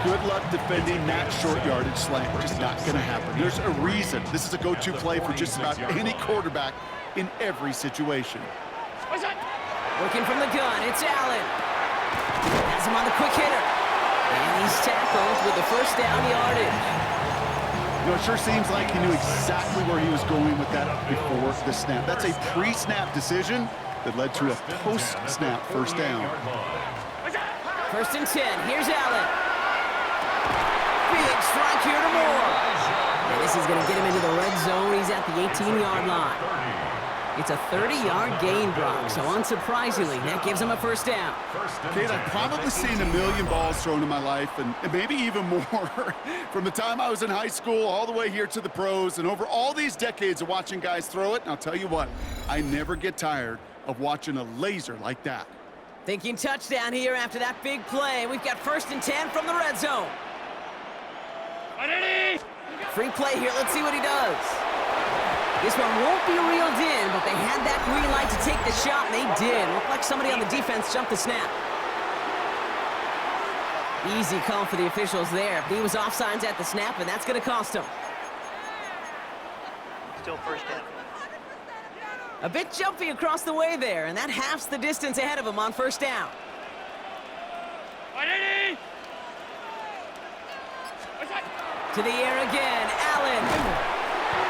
Good luck defending that short yardage slant. It's not going to happen. There's a reason. This is a go-to play for just about any quarterback in every situation. Working from the gun, it's Allen. Has him on the quick hitter. And he's tackled with the first down yardage. You know, it sure seems like he knew exactly where he was going with that before the snap. That's a pre-snap decision that led to a post-snap first down. First and 10, here's Allen. Big strike here to Moore. And this is going to get him into the red zone. He's at the 18-yard line. It's a 30-yard gain, Brock, so unsurprisingly, that gives him a first down. Kate, I've probably seen a million balls thrown in my life, and maybe even more. From the time I was in high school all the way here to the pros, and over all these decades of watching guys throw it, and I'll tell you what, I never get tired of watching a laser like that. Thinking touchdown here after that big play. We've got first and 10 from the red zone. Free play here. Let's see what he does. This one won't be reeled in, but they had that green light to take the shot, and they did. Looked like somebody on the defense jumped the snap. Easy call for the officials there. He was offsides at the snap, and that's going to cost him. Still first down. A bit jumpy across the way there, and that halves the distance ahead of him on first down. To the air again, Allen.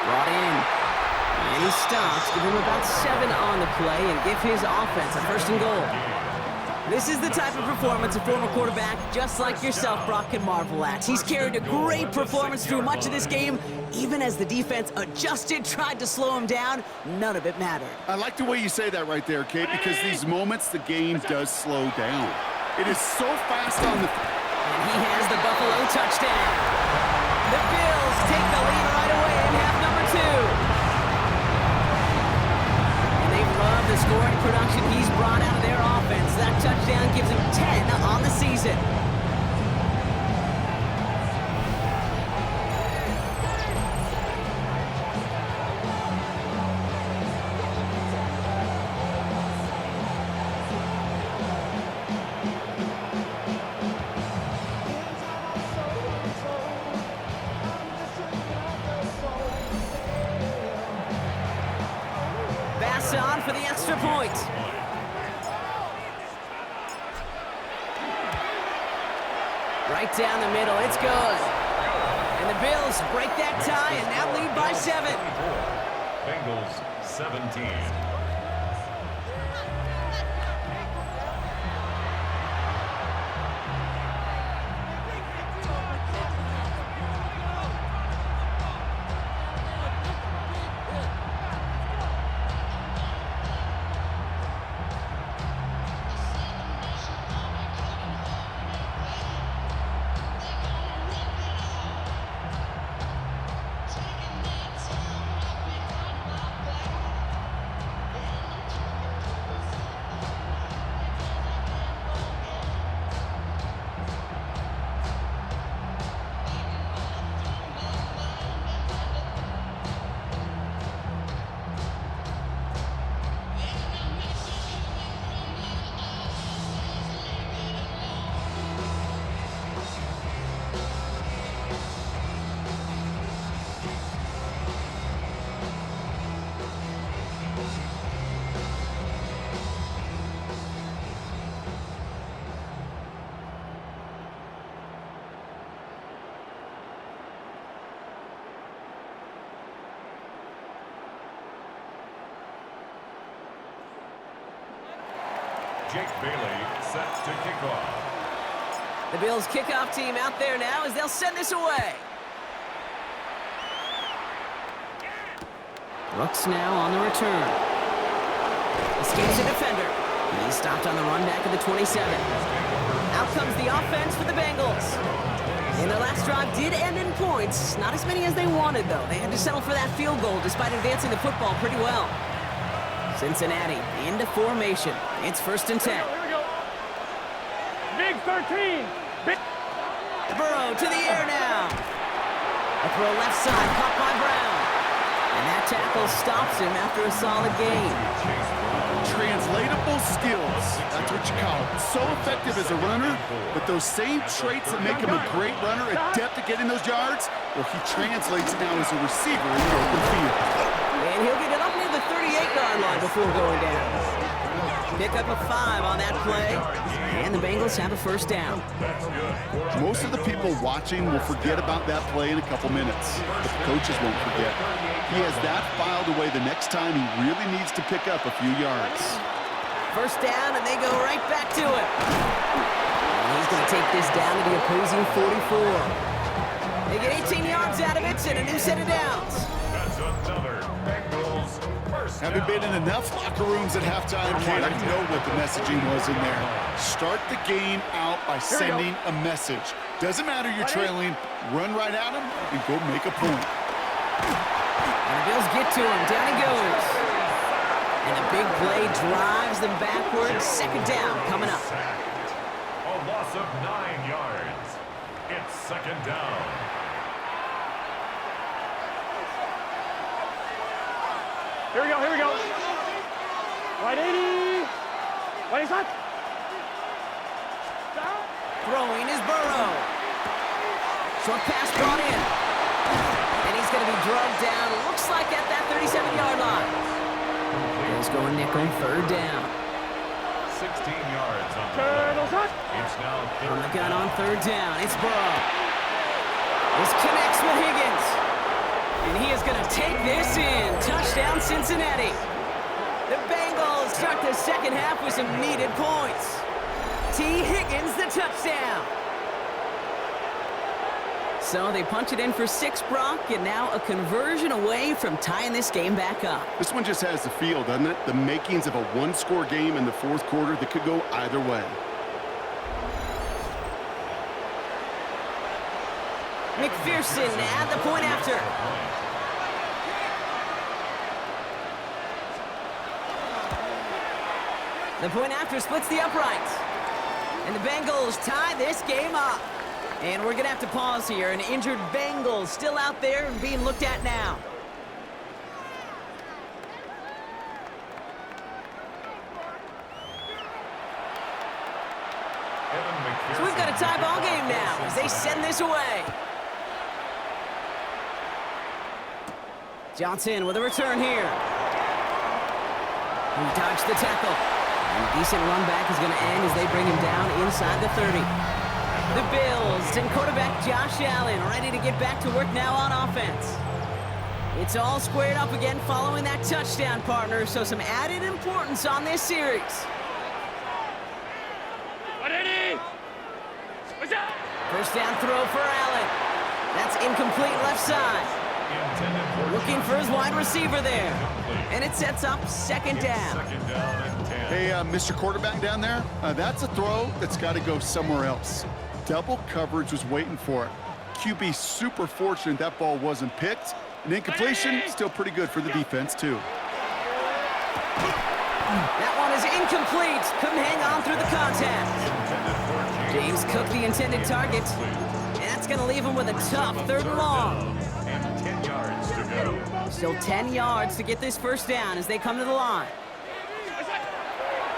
Brought in. And he stops, give him about 7 on the play, and give his offense a first and goal. This is the type of performance a former quarterback just like yourself, Brock, can marvel at. He's carried a great performance through much of this game. Even as the defense adjusted, tried to slow him down, none of it mattered. I like the way you say that right there, Kate, because these moments the game does slow down. It is so fast on the... And he has the Buffalo touchdown. The Bills take the lead right away in half number 2. Love the scoring production he's brought out of their offense. That touchdown gives him 10 on the season. On for the extra point. Right down the middle, it's good. And the Bills break that tie and now lead by 7. Bengals 17. Jake Bailey set to kick off. The Bills kickoff team out there now as they'll send this away. Brooks now on the return. Escapes a defender. He's stopped on the run back of the 27. Out comes the offense for the Bengals. And their last drive did end in points. Not as many as they wanted, though. They had to settle for that field goal despite advancing the football pretty well. Cincinnati into formation. It's 1st and 10. Here we go. Big 13. Big. Burrow to the air now. A throw left side, caught by Brown. And that tackle stops him after a solid gain. Translatable skills. That's what you call it. So effective as a runner, but those same traits that make him a great runner, adept at getting those yards, well, he translates now as a receiver in the open field. And he'll get it up near the 38-yard line before going down. Pick up a 5 on that play, and the Bengals have a 1st down. Most of the people watching will forget about that play in a couple minutes, but the coaches won't forget. He has that filed away the next time he really needs to pick up a few yards. 1st down, and they go right back to it. And he's going to take this down to the opposing 44. They get 18 yards out of it and a new set of downs. That's another Bengals first down. Having been in enough locker rooms at halftime, Kate, I know what the messaging was in there. Start the game out by sending a message. Doesn't matter you're trailing, run right at them and go make a point. And the Bills get to him. Down he goes. And the big play drives them backwards. 2nd down coming up. A loss of 9 yards. It's 2nd down. Here we go. Here we go. Right 80. Right side. Down. Throwing is Burrow. Short pass brought in. And he's going to be drugged down. Looks like at that 37-yard line. Bills going nickel. 3rd down. 16 yards on the Turtle play. shot. It's now On the 3rd gun down. on 3rd down. It's Burrow. This connects with Higgins. And he is going to take this in. Touchdown, Cincinnati. The Bengals start the 2nd half with some needed points. T. Higgins, the touchdown. So they punch it in for 6, Brock, and now a conversion away from tying this game back up. This one just has the feel, doesn't it? The makings of a one-score game in the 4th quarter that could go either way. McPherson at the point after. The point after splits the uprights. And the Bengals tie this game up. And we're going to have to pause here. An injured Bengals still out there and being looked at now. So we've got a tie ball game now as they send this away. Johnson with a return here. He dodged the tackle. And a decent run back is going to end as they bring him down inside the 30. The Bills and quarterback Josh Allen ready to get back to work now on offense. It's all squared up again following that touchdown, partner, so some added importance on this series. First down throw for Allen. That's incomplete left side. Looking for his wide receiver there. And it sets up 2nd down. Hey, Mr. Quarterback down there, that's a throw that's got to go somewhere else. Double coverage was waiting for it. QB super fortunate that ball wasn't picked. And incompletion, still pretty good for the defense, too. That one is incomplete. Couldn't hang on through the contact. James Cook, the intended target. And that's going to leave him with a tough 3rd and long. And 10 yards to go. Still 10 yards to get this first down as they come to the line.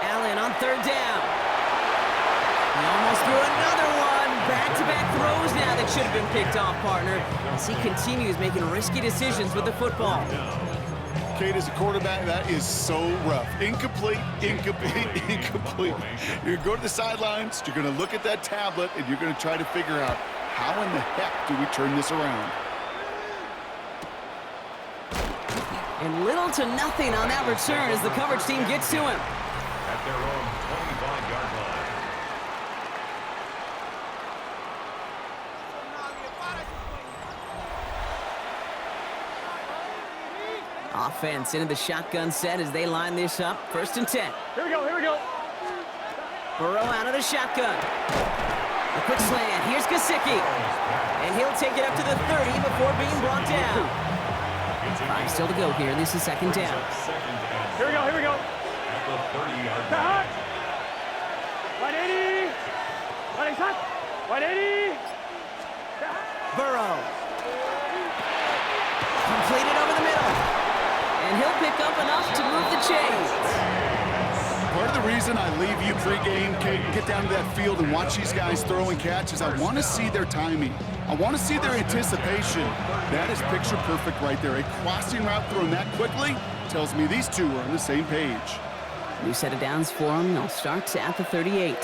Allen on 3rd down. He almost threw another one. Back-to-back throws now that should have been picked off, partner, as he continues making risky decisions with the football. Kate, as a quarterback, that is so rough. Incomplete, incomplete, incomplete. You're going to go to the sidelines, you're going to look at that tablet, and you're going to try to figure out how in the heck do we turn this around. And little to nothing on that return as the coverage team gets to him. At their own offense into the shotgun set as they line this up. 1st and 10. Here we go, here we go. Burrow out of the shotgun. A quick slant. Here's Gesicki. And he'll take it up to the 30 before being brought down. 5 still to go here. This is 2nd down. Here we go, here we go. At the 30-yard line. 180. 180. Burrow. Completed over the middle. And he'll pick up enough to move the chains. Part of the reason I leave you pregame, Kate, get down to that field and watch these guys throw and catch is I want to see their timing. I want to see their anticipation. That is picture perfect right there. A crossing route thrown that quickly tells me these two are on the same page. New set of downs for them. They'll start at the 38.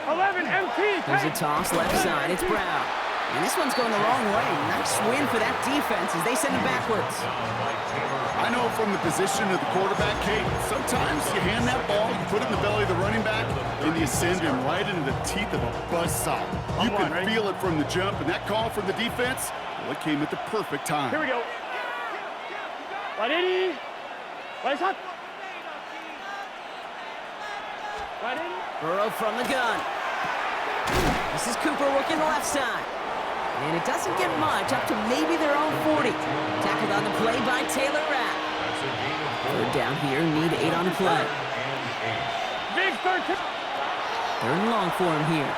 11 MT. There's a toss left side. It's Brown. And this one's going the wrong way. Nice win for that defense as they send it backwards. I know from the position of the quarterback, Kate, sometimes you hand that ball, you put it in the belly of the running back, and you send him right into the teeth of a buzzsaw. You can feel it from the jump, and that call from the defense, well, it came at the perfect time. Here we go. 180. 180. 180. Burrow from the gun. This is Cooper working the left side. And it doesn't get much, up to maybe their own 40. Tackled on the play by Taylor Rapp. 3rd down here, need 8 on the play. Big 13. 3rd and long for him here.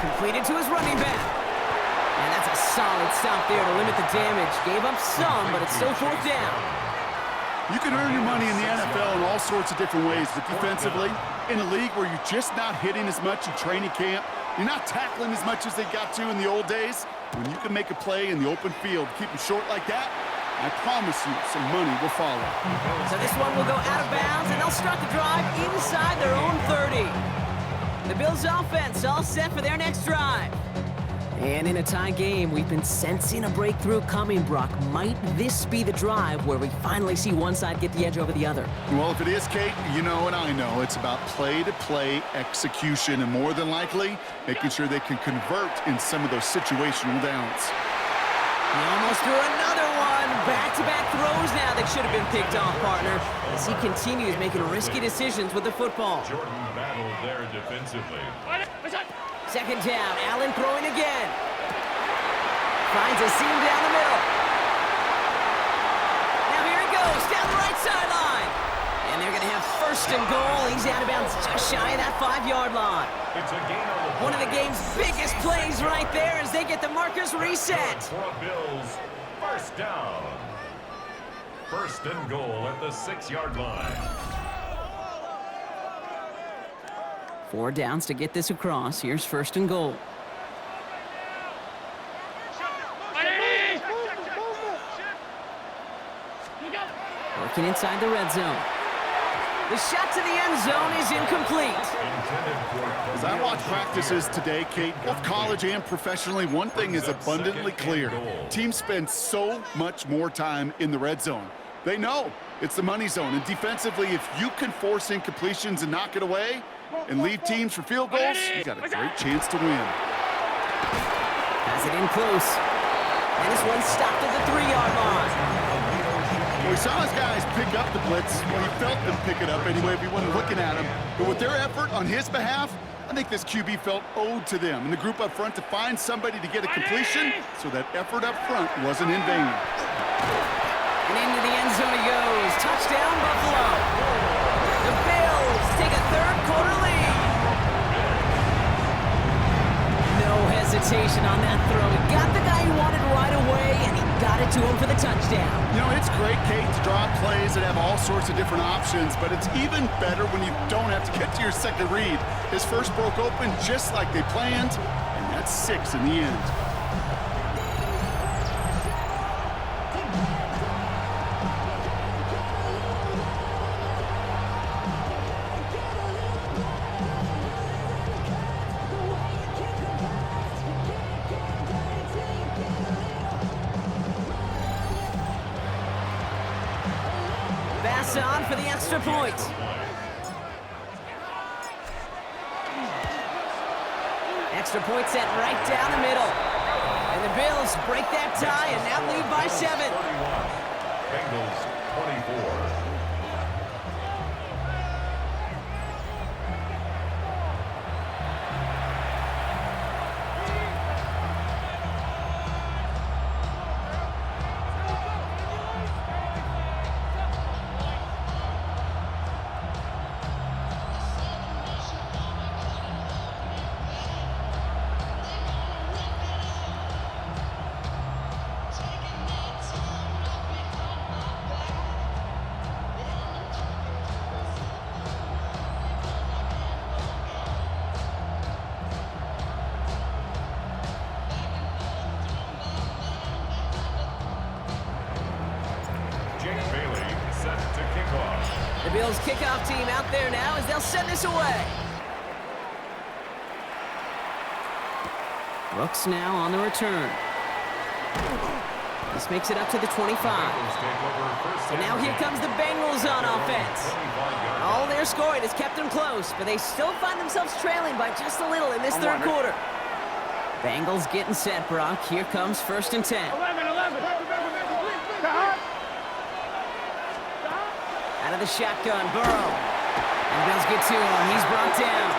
Completed to his running back. And that's a solid stop there to limit the damage. Gave up some, but it's still 4th down. You can earn your money in the NFL in all sorts of different ways, but defensively, in a league where you're just not hitting as much in training camp, you're not tackling as much as they got to in the old days, when you can make a play in the open field, keep them short like that, I promise you some money will follow. So this one will go out of bounds, and they'll start the drive inside their own 30. The Bills' offense all set for their next drive. And in a tie game, we've been sensing a breakthrough coming, Brock. Might this be the drive where we finally see one side get the edge over the other? Well, if it is, Kate, you know and I know it's about play-to-play execution, and more than likely, making sure they can convert in some of those situational downs. He almost threw another one. Back-to-back throws now that should have been picked off, partner, as he continues making risky decisions with the football. Jordan battled there defensively. 2nd down, Allen throwing again. Finds a seam down the middle. Now here he goes, down the right sideline. And they're going to have 1st and goal. He's out of bounds just shy of that 5-yard line. It's a gain on the One of the game's biggest plays right there as they get the markers reset. for a Bills 1st down. 1st and goal at the 6-yard line. 4 downs to get this across. Here's 1st and goal. Working inside the red zone. The shot to the end zone is incomplete. As I watch practices today, Kate, both college and professionally, one thing is abundantly clear. Teams spend so much more time in the red zone. They know it's the money zone, and defensively, if you can force incompletions and knock it away and leave teams for field goals, you got a great chance to win. Has it in close. And this one stopped at the 3-yard line. We saw his guys pick up the blitz. Well, he felt them pick it up anyway if he wasn't looking at him. But with their effort on his behalf, I think this QB felt owed to them and the group up front to find somebody to get a completion so that effort up front wasn't in vain. And into the end zone he goes. Touchdown, Buffalo. The Bills take a 3rd quarter lead. No hesitation on that throw. He got the guy he wanted right away, and he got it to him for the touchdown. You know, it's great, Kate, to draw plays that have all sorts of different options, but it's even better when you don't have to get to your second read. His first broke open just like they planned, and that's 6 in the end. Pass on for the extra point. Extra point set right down the middle. And the Bills break that tie and now lead by 7. Bengals 24. The Bills kickoff team out there now as they'll send this away. Brooks now on the return. This makes it up to the 25. So now here comes the Bengals on offense. All their scoring has kept them close, but they still find themselves trailing by just a little in this third quarter. Bengals getting set, Brock. Here comes 1st and 10. 11. Out of the shotgun, Burrow. And Bills get to him. He's brought down.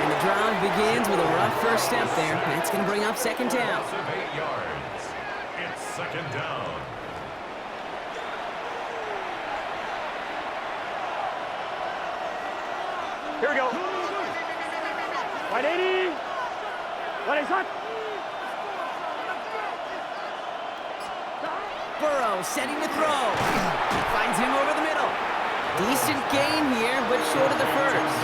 And the drive begins with a rough first step there. That's going to bring up 2nd down. 8 yards. It's 2nd down. Here we go. Right 80. What is that? Burrow setting the throw. Finds him over the middle. Decent gain here, but short of the first.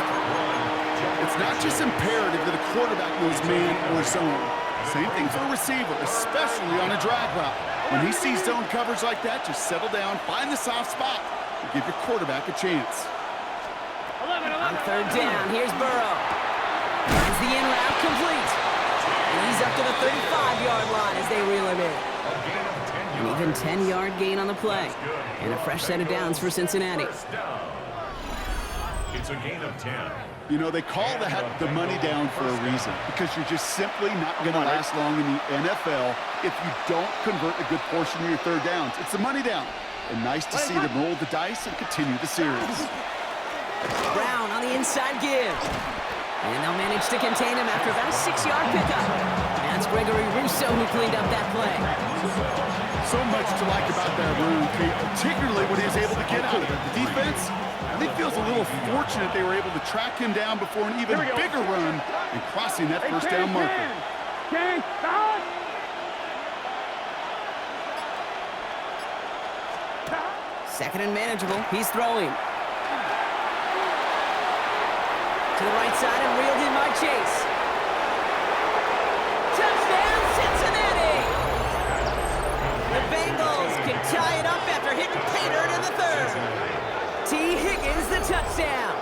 It's not just imperative that a quarterback knows man or zone. Same thing for a receiver, especially on a drag route. When he sees zone coverage like that, just settle down, find the soft spot, and give your quarterback a chance. On 3rd down, here's Burrow. Finds the in route complete. And he's up to the 35-yard line as they reel him in. An even 10-yard gain on the play. And a fresh set of downs for Cincinnati. It's a gain of 10. You know, they call that the money down for a reason, because you're just simply not going to last long in the NFL if you don't convert a good portion of your third downs. It's the money down. And nice to see them roll the dice and continue the series. Brown on the inside give. And they'll manage to contain him after about a 6-yard pickup. That's Gregory Rousseau who cleaned up that play. So much to like about that run, particularly what he was able to get out of it. The defense, I think, feels a little fortunate they were able to track him down before an even bigger run and crossing that first down marker. Second and manageable. He's throwing. To the right side and reeled in by Chase. Touchdown, Cincinnati! The Bengals can tie it up after hitting pay dirt in the 3rd. T. Higgins, the touchdown.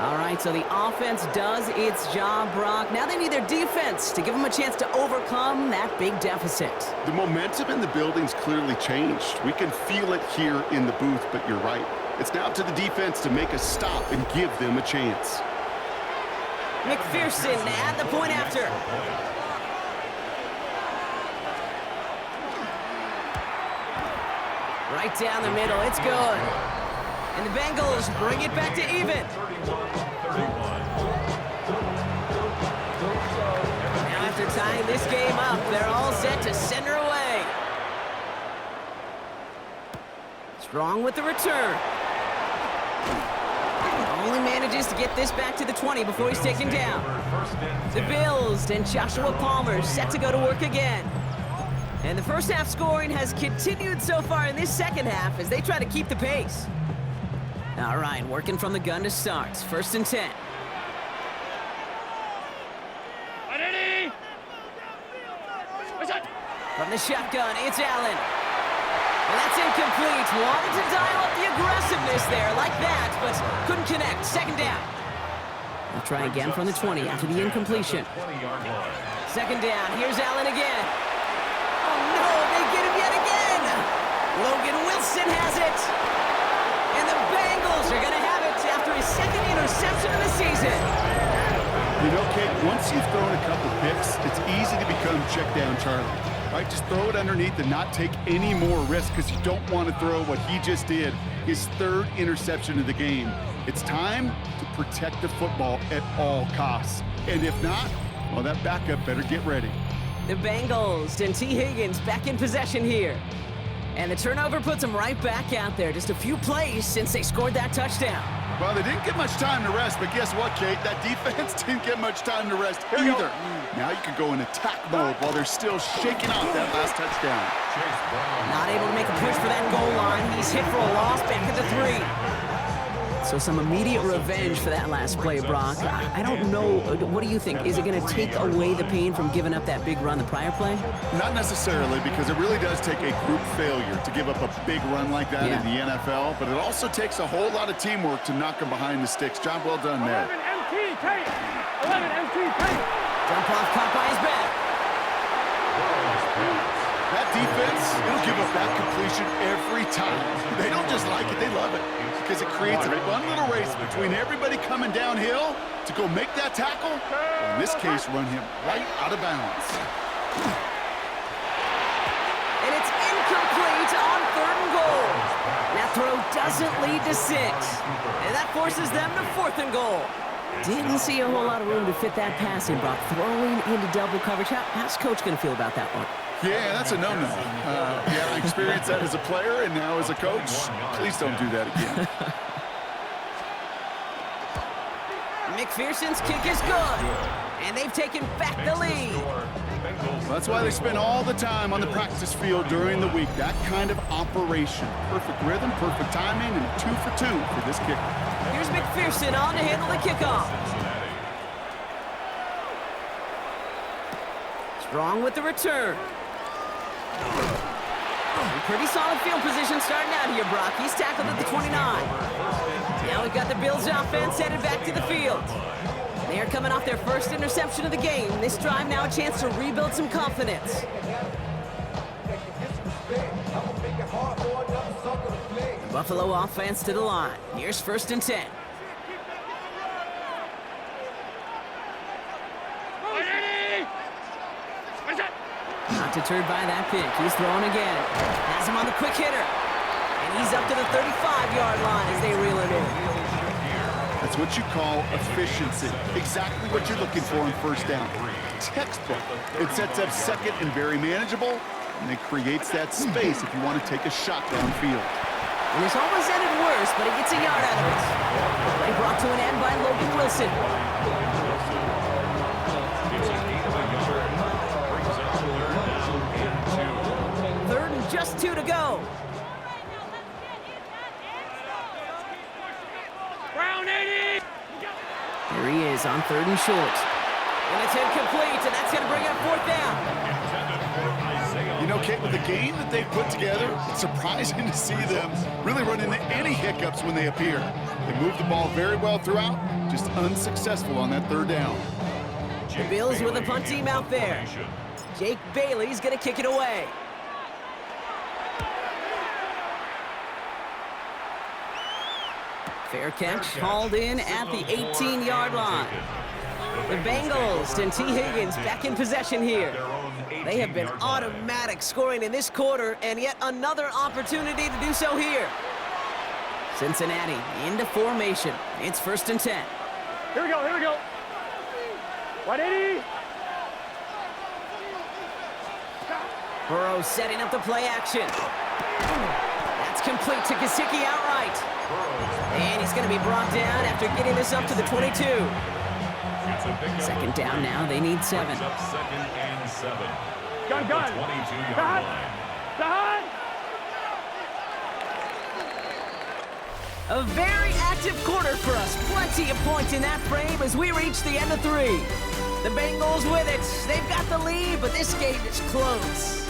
All right, so the offense does its job, Brock. Now they need their defense to give them a chance to overcome that big deficit. The momentum in the building's clearly changed. We can feel it here in the booth, but you're right. It's now to the defense to make a stop and give them a chance. McPherson at the point after. Right down the middle, it's good. And the Bengals bring it back to even. Now after tying this game up, they're all set to send her away. Strong with the return. Only manages to get this back to the 20 before he's taken down. The Bills and Joshua Palmer set to go to work again. And the first half scoring has continued so far in this second half as they try to keep the pace. All right, working from the gun to start. 1st and 10. From the shotgun, it's Allen. Well, that's incomplete. Wanted to dial up the aggressiveness there like that, but couldn't connect. 2nd down. They'll try again from the 20 after the incompletion. 2nd down. Here's Allen again. Oh, no, they get him yet again. Logan Wilson has it. And the Bengals are going to have it after his 2nd interception of the season. You know, Kate, once you've thrown a couple picks, it's easy to become check down Charlie. right? Just throw it underneath and not take any more risk because you don't want to throw what he just did, his third interception of the game. It's time to protect the football at all costs. And if not, well, that backup better get ready. The Bengals and T. Higgins back in possession here. And the turnover puts them right back out there. Just a few plays since they scored that touchdown. Well, they didn't get much time to rest, but guess what, Kate? That defense didn't get much time to rest either. Now you can go in attack mode while they're still shaking off that last touchdown. Not able to make a push for that goal line. He's hit for a loss back at the 3. So some immediate revenge for that last play, Brock. I don't know. What do you think? Is it going to take away the pain from giving up that big run the prior play? Not necessarily, because it really does take a group failure to give up a big run like that in the NFL, but it also takes a whole lot of teamwork to knock them behind the sticks. Job well done there. 11 MT, Tate. 11 MT, Tate. Dump off caught by his back. That defense, it'll give up that completion every time. They don't just like it, they love it. Because it creates a fun little race between everybody coming downhill to go make that tackle, or in this case, run him right out of bounds. And it's incomplete on 3rd and goal. That throw doesn't lead to 6. And that forces them to 4th and goal. Didn't see a whole lot of room to fit that pass in, Brock. Throwing into double coverage. How's Coach going to feel about that one? Yeah, that's a no-no. Yeah, I experienced that as a player and now as a coach. Please don't do that again. McPherson's kick is good. And they've taken back the lead. Well, that's why they spend all the time on the practice field during the week. That kind of operation. Perfect rhythm, perfect timing, and 2 for 2 for this kicker. Here's McPherson on to handle the kickoff. Strong with the return. Pretty solid field position starting out here, Brock. He's tackled at the 29. Now we've got the Bills offense headed back to the field. They are coming off their first interception of the game. This drive now a chance to rebuild some confidence. The Buffalo offense to the line. Here's 1st and 10. Not deterred by that pick. He's throwing again. Has him on the quick hitter. And he's up to the 35-yard line as they reel it in. That's what you call efficiency. Exactly what you're looking for in 1st down. Textbook. It sets up 2nd and very manageable, and it creates that space if you want to take a shot downfield. And this almost ended worse, but he gets a yard out of it. Play brought to an end by Logan Wilson. Just 2 to go. Brown 80. Here he is on 3rd and short. And it's incomplete, and that's going to bring up 4th down. You know, Kate, with the game that they've put together, it's surprising to see them really run into any hiccups when they appear. They move the ball very well throughout, just unsuccessful on that 3rd down. The Bills with a punt team out there. Jake Bailey's going to kick it away. Fair catch, hauled in at the 18-yard line. The Bengals and T. Higgins back in possession here. They have been automatic scoring in this quarter, and yet another opportunity to do so here. Cincinnati into formation. It's 1st and 10. Here we go, here we go. 180. Burrow setting up the play action. That's complete to Gesicki outright. And he's going to be brought down after getting this up to the 22. 2nd down now. They need 7. 2nd and 7. Gun. 22-yard line. A very active quarter for us. Plenty of points in that frame as we reach the end of 3. The Bengals with it. They've got the lead, but this game is close.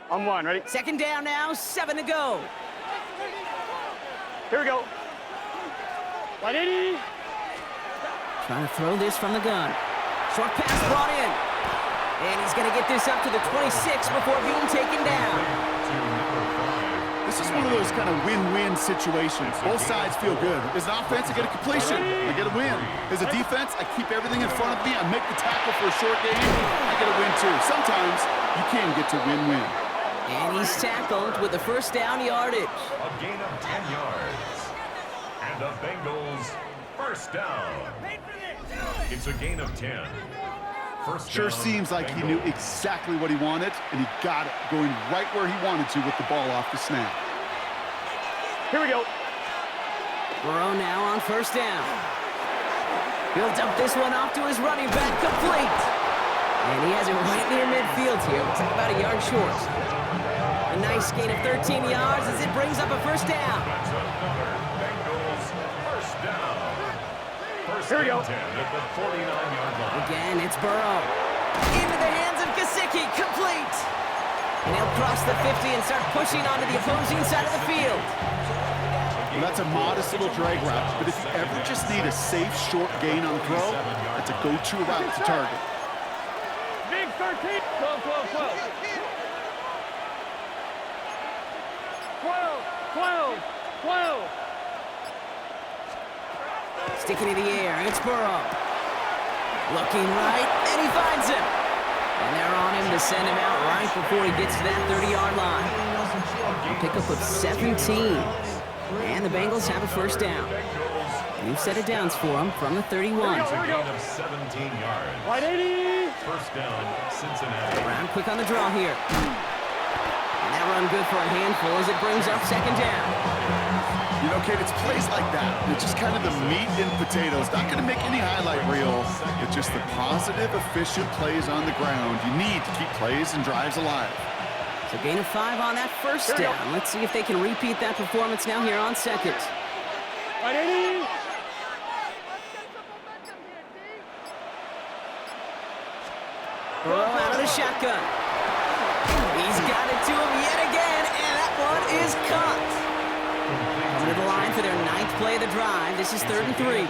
On one, ready? Second down now, 7 to go. Here we go. 180. Trying to throw this from the gun. Short pass brought in. And he's going to get this up to the 26 before being taken down. This is one of those kind of win-win situations. Both sides feel good. As an offense, I get a completion. I get a win. As a defense, I keep everything in front of me. I make the tackle for a short gain. I get a win, too. Sometimes you can get to win-win. And he's tackled with the first down yardage. A gain of 10 yards. And the Bengals first down. It's a gain of 10. First Sure down, seems like he Bengals. knew exactly what he wanted, and he got it, going right where he wanted to with the ball off the snap. Here we go. Burrow now on first down. He'll dump this one off to his running back, complete. And he has it right near midfield here. Looks like about a yard short. A nice gain of 13 yards as it brings up a first down. That's another Bengals first down. First Here we go. and 10 at the 49-yard line. Again, it's Burrow. Into the hands of Gesicki, complete. And he'll cross the 50 and start pushing onto the opposing side of the field. Well, that's a modest little drag route, but if you ever just need a safe, short gain on the throw, that's a go-to route to target. Big 13. 12, 12, 12. 12, 12, 12. Sticking in the air, it's Burrow. Looking right, and he finds him. And they're on him to send him out right before he gets to that 30-yard line. A pickup of 17. And the Bengals have a first down. New set of downs for them from the 31. It's a gain of 17 yards. 180. First down, Cincinnati. Brown quick on the draw here. And that run good for a handful as it brings up second down. You know, Kate, it's plays like that. It's just kind of the meat and potatoes. Not going to make any highlight reel. It's just the positive, efficient plays on the ground. You need to keep plays and drives alive. So gain of 5 on that first down. Let's see if they can repeat that performance now here on second. 180. Burrow out of the shotgun. He's got it to him yet again, and that one is caught. Coming to the line for their 9th play of the drive. This is 3rd and 3.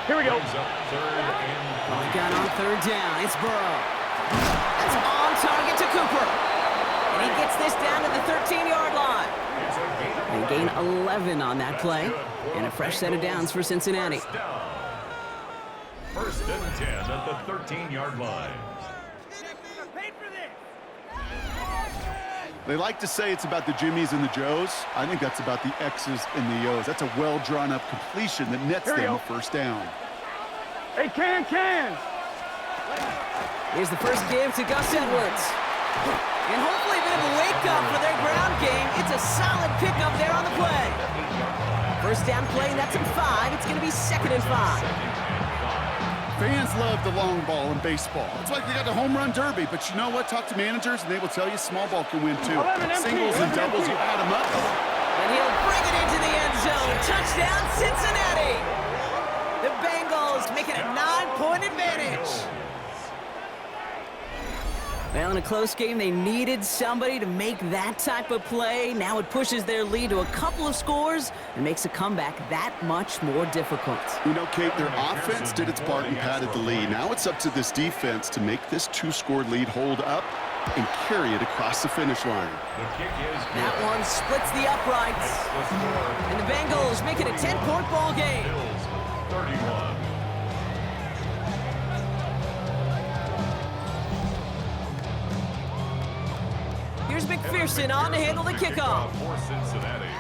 Here we go. Brings up third and Well, he got on 3rd down. It's Burrow. That's on target to Cooper. And he gets this down to the 13-yard line. it's a gain of And gain 11 on that play. And a fresh set of downs for Cincinnati. first down. First and 10 at the 13-yard line. They like to say it's about the Jimmies and the Joes. I think that's about the X's and the O's. That's a well-drawn-up completion that nets Here we them go. a first down. Hey, can. Here's the first give to Gus Edwards. And hopefully a bit of a wake-up for their ground game. It's a solid pickup there on the play. First down play, and that's in 5. It's going to be 2nd and 5. Fans love the long ball in baseball. It's like they got the home run derby, but you know what? Talk to managers, and they will tell you small ball can win, too. 11 empty, Singles and 11 doubles, empty. you add them up. And he'll bring it into the end zone. Touchdown, Cincinnati. The Bengals make it a 9-point advantage. Well, in a close game, they needed somebody to make that type of play. Now it pushes their lead to a couple of scores and makes a comeback that much more difficult. You know, Kate, their offense did its part and padded the lead. Now it's up to this defense to make this 2-score lead hold up and carry it across the finish line. The kick is That good. one splits the uprights. The score, And the Bengals make it a 10-point ball game. Bills 31. Here's McPherson on to handle the kickoff. For Cincinnati.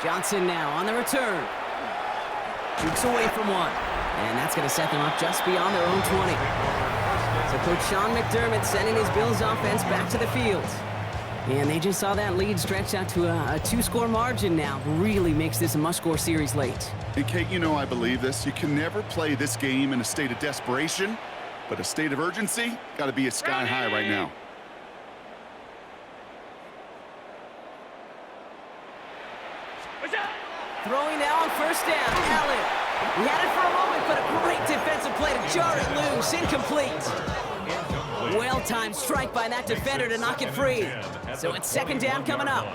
Johnson now on the return. Jukes away from one. And that's going to set them up just beyond their own 20. So Coach Sean McDermott sending his Bills offense back to the field. And they just saw that lead stretch out to a 2-score margin now. Really makes this a must-score series late. And, Kate, you know I believe this. You can never play this game in a state of desperation, but a state of urgency got to be at sky high right now. Throwing now on first down, Allen. He had it for a moment, but a great defensive play to jar it loose. Incomplete. Well-timed strike by that defender to knock it free. So it's second down coming up.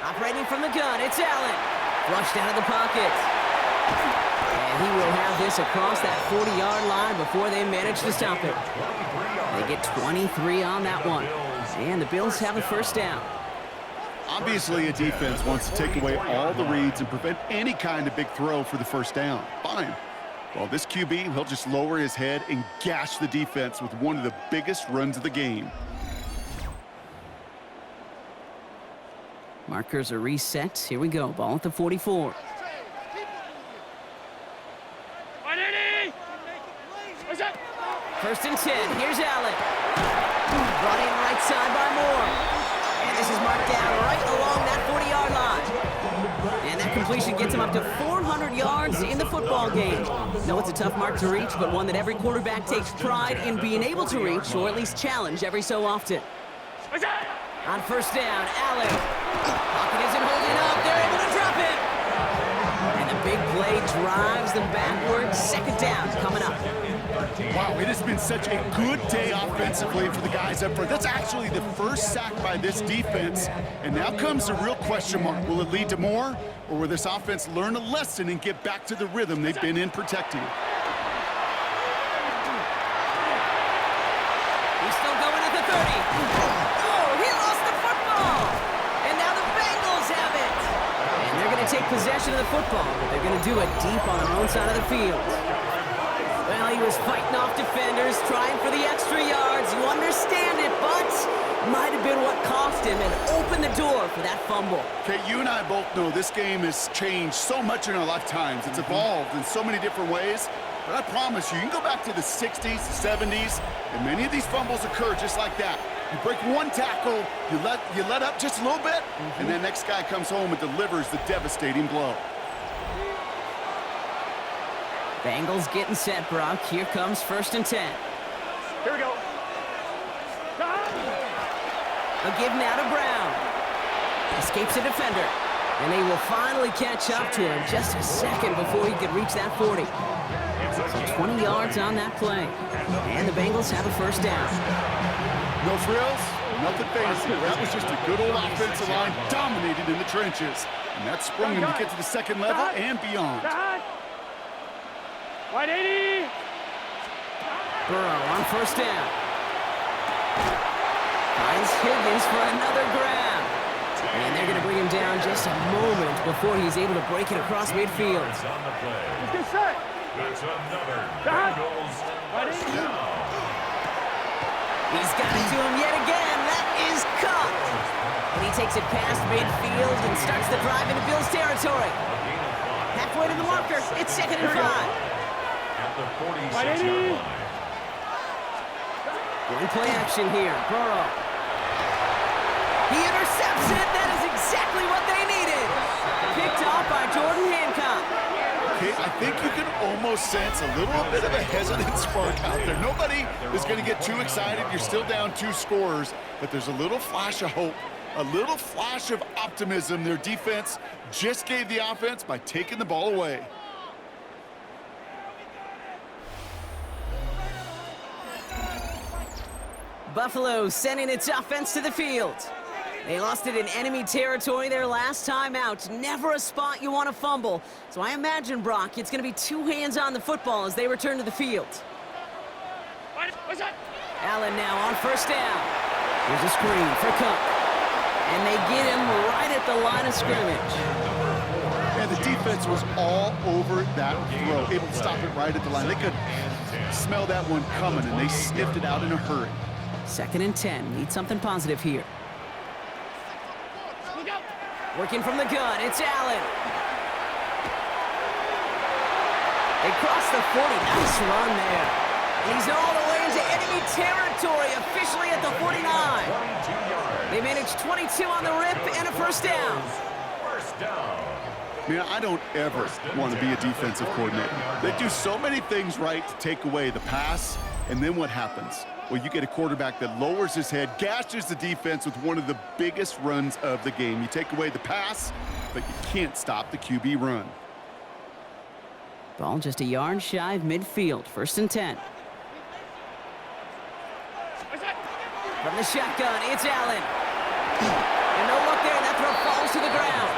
Operating from the gun, it's Allen. Flushed out of the pocket. And he will have this across that 40-yard line before they manage to stop it. They get 23 on that one. And the Bills have a first down. Obviously, a defense wants to take away all the reads and prevent any kind of big throw for the first down. Fine. Well, this QB, he'll just lower his head and gash the defense with one of the biggest runs of the game. Markers are reset. Here we go. Ball at the 44. First and 10. Here's Allen. Brought in right side by Moore. And this is marked down right along that 40-yard line. And that completion gets him up to 400 yards in the football game. No, it's a tough mark to reach, but one that every quarterback takes pride in being able to reach, or at least challenge every so often. On first down, Allen. Pocket isn't holding up. They're able to drop it. And the big play drives them backwards. Second down coming up. Wow, it has been such a good day offensively for the guys up front. That's actually the first sack by this defense. And now comes the real question mark. Will it lead to more? Or will this offense learn a lesson and get back to the rhythm they've been in protecting? He's still going at the 30. Oh, he lost the football. And now the Bengals have it. And they're going to take possession of the football, but they're going to do it deep on their own side of the field. Well, he was fighting off defenders, trying for the extra yards. You understand it, but might have been what cost him and opened the door for that fumble. Okay, you and I both know this game has changed so much in our lifetimes. It's evolved in so many different ways. But I promise you, you can go back to the 60s, the 70s, and many of these fumbles occur just like that. You break one tackle, you let up just a little bit, and then next guy comes home and delivers the devastating blow. Bengals getting set, Brock. Here comes first and 10. Here we go. A give now to Brown. Escapes a defender. And they will finally catch up to him just a second before he could reach that 40. 20 yards on that play. And the Bengals have a first down. No frills, nothing fancy. That was just a good old offensive line dominated in the trenches. And that sprung him to get to the second level and beyond. Right 80. Burrow on first down. Finds Higgins for another grab. And they're going to bring him down just a moment before he's able to break it across midfield. Let's get set. That's another Bengals first down. He's got it to him yet again. That is caught. And he takes it past midfield and starts the drive into Bills territory. Halfway to the marker. It's second and 5. At the 46-yard line. One play action here. Burrow. He intercepts it. That is exactly what they needed. Picked off by Jordan Hancock. Okay, I think you can almost sense a little bit of a hesitant spark out there. Nobody is going to get too excited. You're still down 2 scores, but there's a little flash of hope, a little flash of optimism. Their defense just gave the offense by taking the ball away. Buffalo sending its offense to the field. They lost it in enemy territory their last time out. Never a spot you want to fumble. So I imagine, Brock, it's going to be 2 hands on the football as they return to the field. Allen now on first down. Here's a screen for Cook. And they get him right at the line of scrimmage. And the defense was all over that throw, able to stop it right at the line. They could smell that one coming, and they sniffed it out in a hurry. Second and 10. Need something positive here. Working from the gun. It's Allen. They cross the 40. Nice run there. He's all the way into enemy territory, officially at the 49. They managed 22 on the rip and a first down. First down. Man, I don't ever want to be a defensive coordinator. They do so many things right to take away the pass, and then what happens? Well, you get a quarterback that lowers his head, gashes the defense with one of the biggest runs of the game. You take away the pass, but you can't stop the QB run. Ball just a yard shy of midfield. 1st and 10. From the shotgun, it's Allen. And no look there. That throw falls to the ground.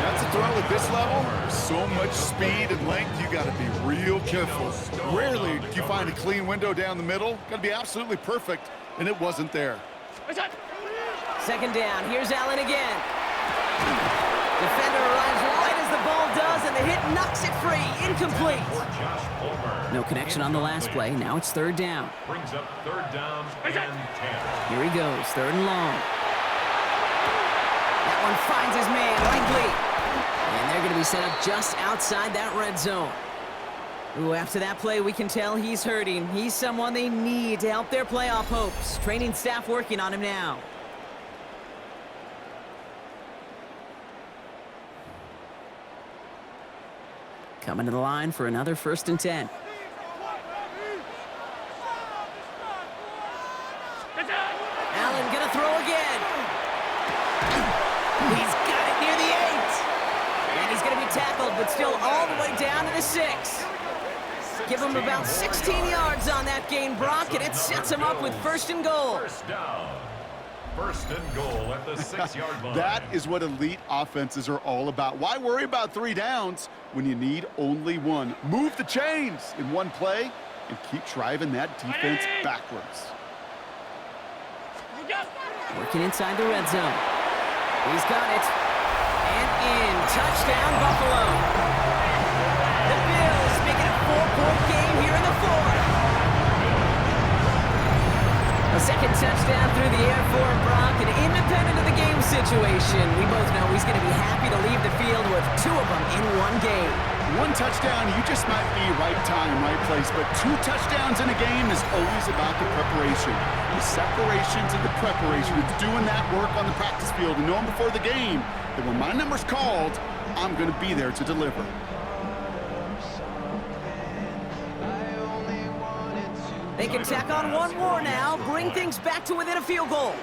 That's a throw at this level. So much speed and length, you got to be real careful. Rarely do you find a clean window down the middle. Got to be absolutely perfect, and it wasn't there. 2nd down. Here's Allen again. Defender arrives right as the ball does, and the hit knocks it free. Incomplete. No connection on the last play. Now it's 3rd down. Brings up 3rd down and 10. Here he goes. 3rd and long. That one finds his man, Langley. And they're going to be set up just outside that red zone. Ooh, after that play, we can tell he's hurting. He's someone they need to help their playoff hopes. Training staff working on him now. Coming to the line for another 1st and 10. Allen gonna throw again. He's got it near the 8. And he's gonna be tackled, but still all the way down to the 6. Give him about 16 yards on that gain, Brock, and it sets him up with 1st and goal. 1st down. 1st and goal at the 6-yard line. That is what elite offenses are all about. Why worry about 3 downs when you need only 1? Move the chains in one play and keep driving that defense backwards. Working inside the red zone. He's got it. And in. Touchdown, Buffalo. The Bills make it a 4-point game here in the 4th. A 2nd touchdown through the air for Brock, and independent of the game situation, we both know he's going to be happy to leave the field with 2 of them in one game. 1 touchdown, you just might be right time, right place, but 2 touchdowns in a game is always about the preparation. The separation to the preparation. It's doing that work on the practice field and knowing before the game that when my number's called, I'm going to be there to deliver. They can tack on 1 more now, bring things back to within a field goal.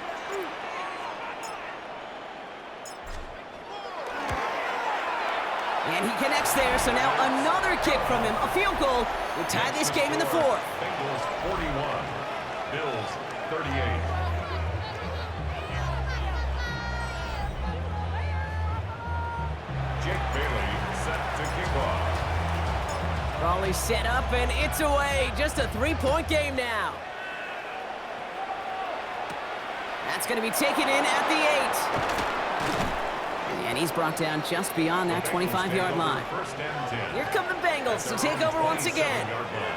And he connects there, so now another kick from him. A field goal would tie this game in the 4th. Bengals 41, Bills 38. Jake Bailey set to kick off. Raleigh set up, and it's away. Just a 3-point game now. That's going to be taken in at the 8. And he's brought down just beyond that 25-yard line. 1st and 10. Here come the Bengals to take over once again.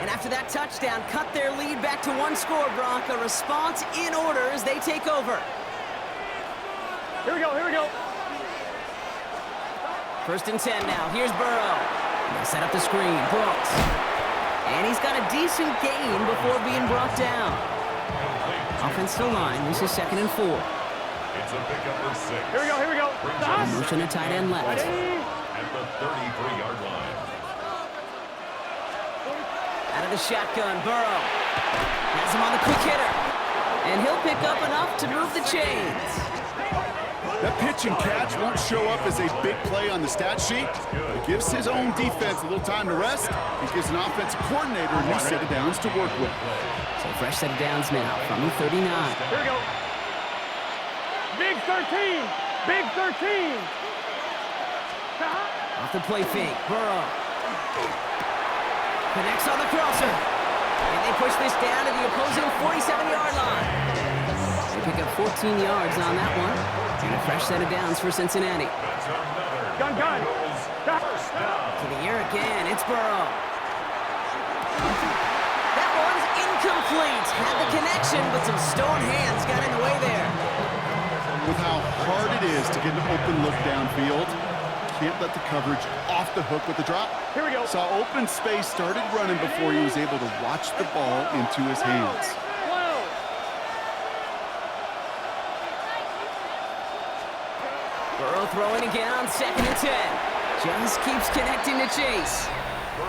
And after that touchdown, cut their lead back to 1 score, Brock. A response in order as they take over. Here we go, here we go. 1st and 10 now. Here's Burrow. They set up the screen. Brooks. And he's got a decent gain before being brought down. Offensive line. This is 2nd and 4. It's a pickup of 6. Here we go, here we go. Motion to tight end left. At the 33-yard line. Out of the shotgun, Burrow. Has him on the quick hitter. And he'll pick up enough to move the chains. That pitch and catch won't show up as a big play on the stat sheet. It gives his own defense a little time to rest. It gives an offensive coordinator a new set of downs to work with. So fresh set of downs now from the 39. Here we go. Big 13. Big 13. Off the play fake, Burrow. Connects on the crosser. And they push this down to the opposing 47-yard line. They pick up 14 yards on that one. And a fresh set of downs for Cincinnati. Gun. To the air again, it's Burrow. That one's incomplete. Had the connection, but some stone hands got in the way there. With how hard it is to get an open look downfield, can't let the coverage off the hook with the drop. Here we go. Saw open space, started running before he was able to watch the ball into his hands. Burrow throwing again on 2nd and 10. Just keeps connecting to Chase.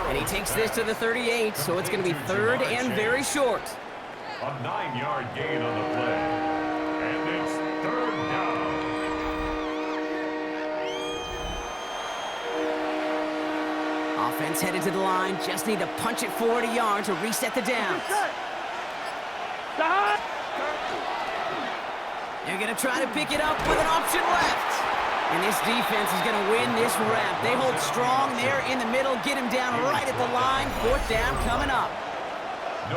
And he takes this to the 38, so it's going to be 3rd and very short. A 9-yard gain on the play. And it's 3rd down. Offense headed to the line. Just need to punch it forward a yard to reset the downs. They're going to try to pick it up with an option left. And this defense is going to win this rep. They hold strong there in the middle, get him down right at the line. 4th down coming up.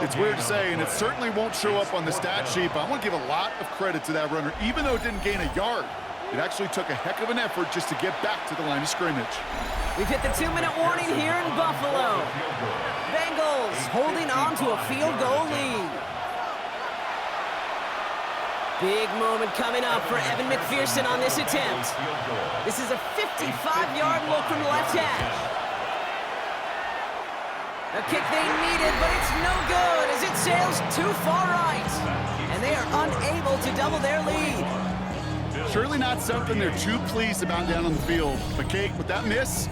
It's weird to say, and it certainly won't show up on the stat sheet, but I want to give a lot of credit to that runner. Even though it didn't gain a yard, it actually took a heck of an effort just to get back to the line of scrimmage. We've hit the 2-minute warning here in Buffalo. Bengals holding on to a field goal lead. Big moment coming up for Evan McPherson on this attempt. This is a 55-yard look from the left hash. A kick they needed, but it's no good as it sails too far right. And they are unable to double their lead. Surely not something they're too pleased about down on the field. But Kate, with that miss,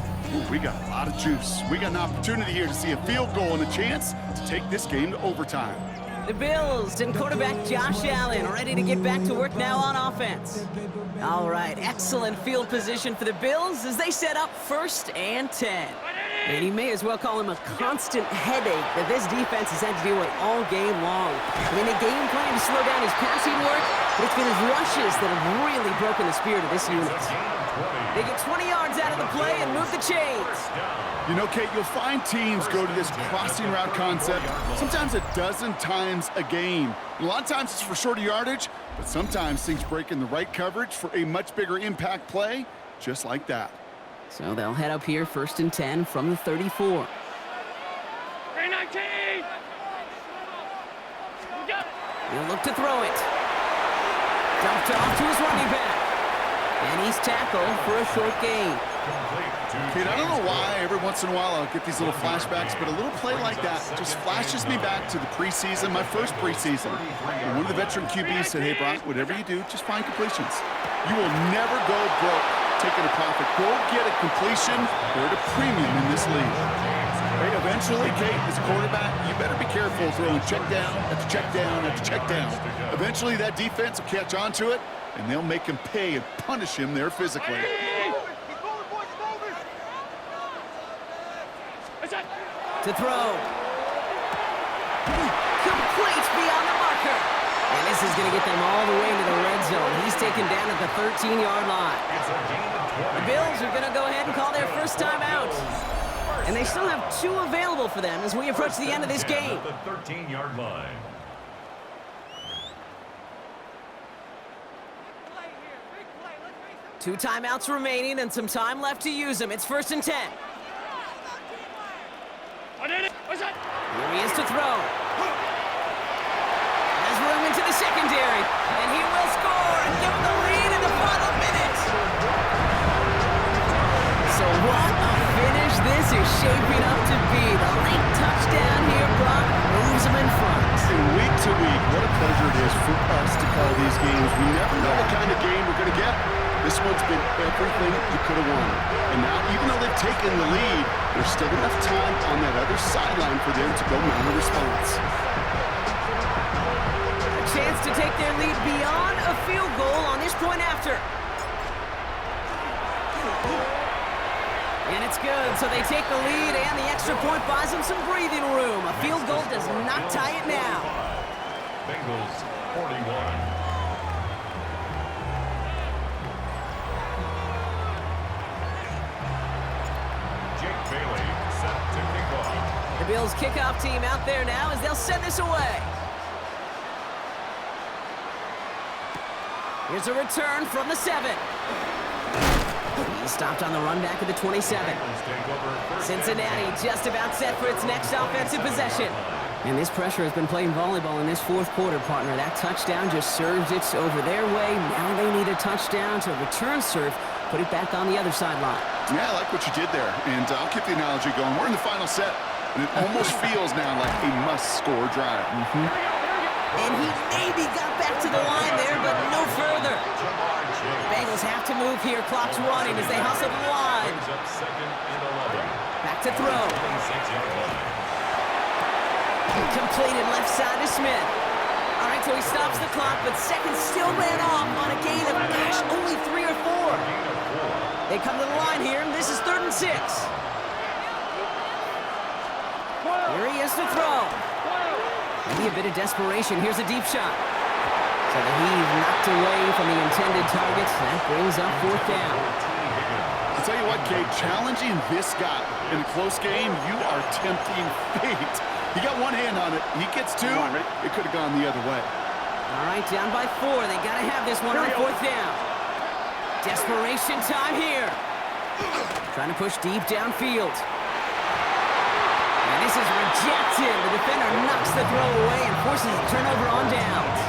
we got a lot of juice. We got an opportunity here to see a field goal and a chance to take this game to overtime. The Bills and quarterback Josh Allen ready to get back to work now on offense. All right, excellent field position for the Bills as they set up 1st and 10. And you may as well call him a constant headache that this defense has had to deal with all game long. I mean, they game plan to slow down his passing work, but it's been his rushes that have really broken the spirit of this unit. They get 20 yards out of the play and move the chains. You know, Kate, you'll find teams go to this crossing route concept sometimes a dozen times a game. A lot of times it's for shorter yardage, but sometimes things break in the right coverage for a much bigger impact play, just like that. So they'll head up here 1st and 10 from the 34. 319! He'll look to throw it. Dumped off to his running back. And he's tackled for a short gain. Kate, I don't know why every once in a while I'll get these little flashbacks, but a little play like that just flashes me back to the preseason, my first preseason. And one of the veteran QBs said, hey, Brock, whatever you do, just find completions. You will never go broke taking a profit. Go get a completion. They're at a premium in this league. Hey, eventually, Kate, as a quarterback, you better be careful throwing check down after check down after check down. Eventually, that defense will catch on to it, and they'll make him pay and punish him there physically. To throw. Complete beyond the marker. And this is going to get them all the way into the red zone. He's taken down at the 13-yard line. The Bills are going to go ahead and call their first time out. And they still have 2 available for them as we approach the end of this game. The 13-yard line. Two timeouts remaining and some time left to use them. It's 1st and 10. Here he is to throw. Has room into the secondary, and he will score and give him the lead in the final minute. So what a finish this is shaping up to be. The late touchdown here, Brock, moves him in front. And week to week, what a pleasure it is for us to call these games. We never know what kind of game we're going to get. This one's been everything you could have won. And now, even though they've taken the lead, there's still enough time on that other sideline for them to go mount a response. A chance to take their lead beyond a field goal on this point after. And it's good, so they take the lead, and the extra point buys them some breathing room. A field goal does not tie it now. Bengals 41. The Bills kickoff team out there now as they'll send this away. Here's a return from the 7. He stopped on the run back of the 27. Cincinnati just about set for its next offensive possession. And this pressure has been playing volleyball in this 4th quarter, partner. That touchdown just serves it over their way. Now they need a touchdown to return serve, put it back on the other sideline. Yeah, I like what you did there. And I'll keep the analogy going. We're in the final set, and it almost feels now like a must-score drive. And he maybe got back to the line there, but no further. Bengals have to move here. Clock's running as they hustle the line. Back to throw. Completed left side to Smith. All right, so he stops the clock, but seconds still ran off on a gain of, only 3 or 4. They come to the line here, and this is 3rd and 6. to throw. Maybe a bit of desperation. Here's a deep shot. So the heave knocked away from the intended target. That brings up 4th down. I'll tell you what, Kate, challenging this guy in a close game, you are tempting fate. He got one hand on it. He gets two. It could have gone the other way. All right, down by 4. They got to have this one on 4th down. Desperation time here. Trying to push deep downfield. And this is rejected. The defender knocks the throw away and forces a turnover on downs.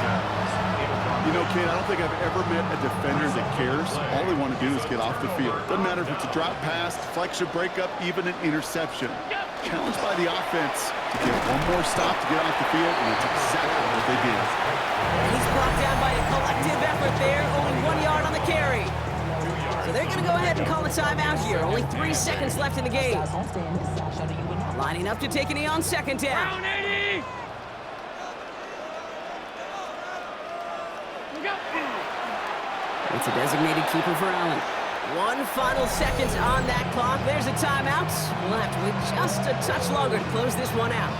You know, Kate, I don't think I've ever met a defender that cares. All they want to do is get off the field. Doesn't matter if it's a drop pass, deflection, breakup, even an interception. Challenged by the offense to get one more stop to get off the field, and it's exactly what they did. And he's brought down by a collective effort there. Only 1 yard on the carry. So they're going to go ahead and call a timeout here. Only 3 seconds left in the game. Lining up to take a knee on 2nd down. It's a designated keeper for Allen. 1 final second on that clock. There's a timeout. We'll have to wait just a touch longer to close this one out.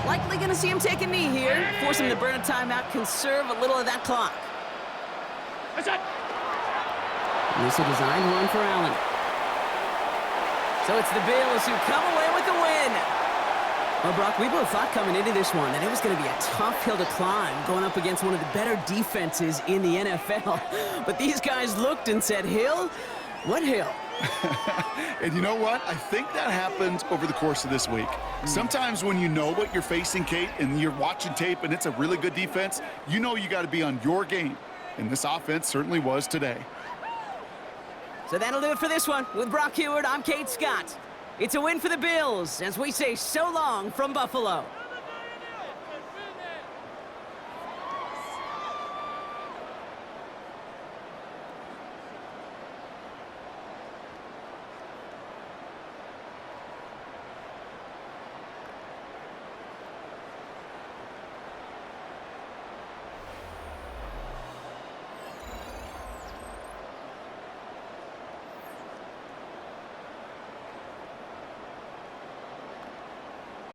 Likely going to see him take a knee here. Force him to burn a timeout, conserve a little of that clock. This is a designed run for Allen. So it's the Bills who come away with the win. Well, Brock, we both thought coming into this one that it was going to be a tough hill to climb going up against one of the better defenses in the NFL. But these guys looked and said, Hill? What hill? And you know what? I think that happened over the course of this week. Sometimes when you know what you're facing, Kate, and you're watching tape and it's a really good defense, you know you got to be on your game. And this offense certainly was today. So that'll do it for this one. With Brock Heward, I'm Kate Scott. It's a win for the Bills as we say so long from Buffalo.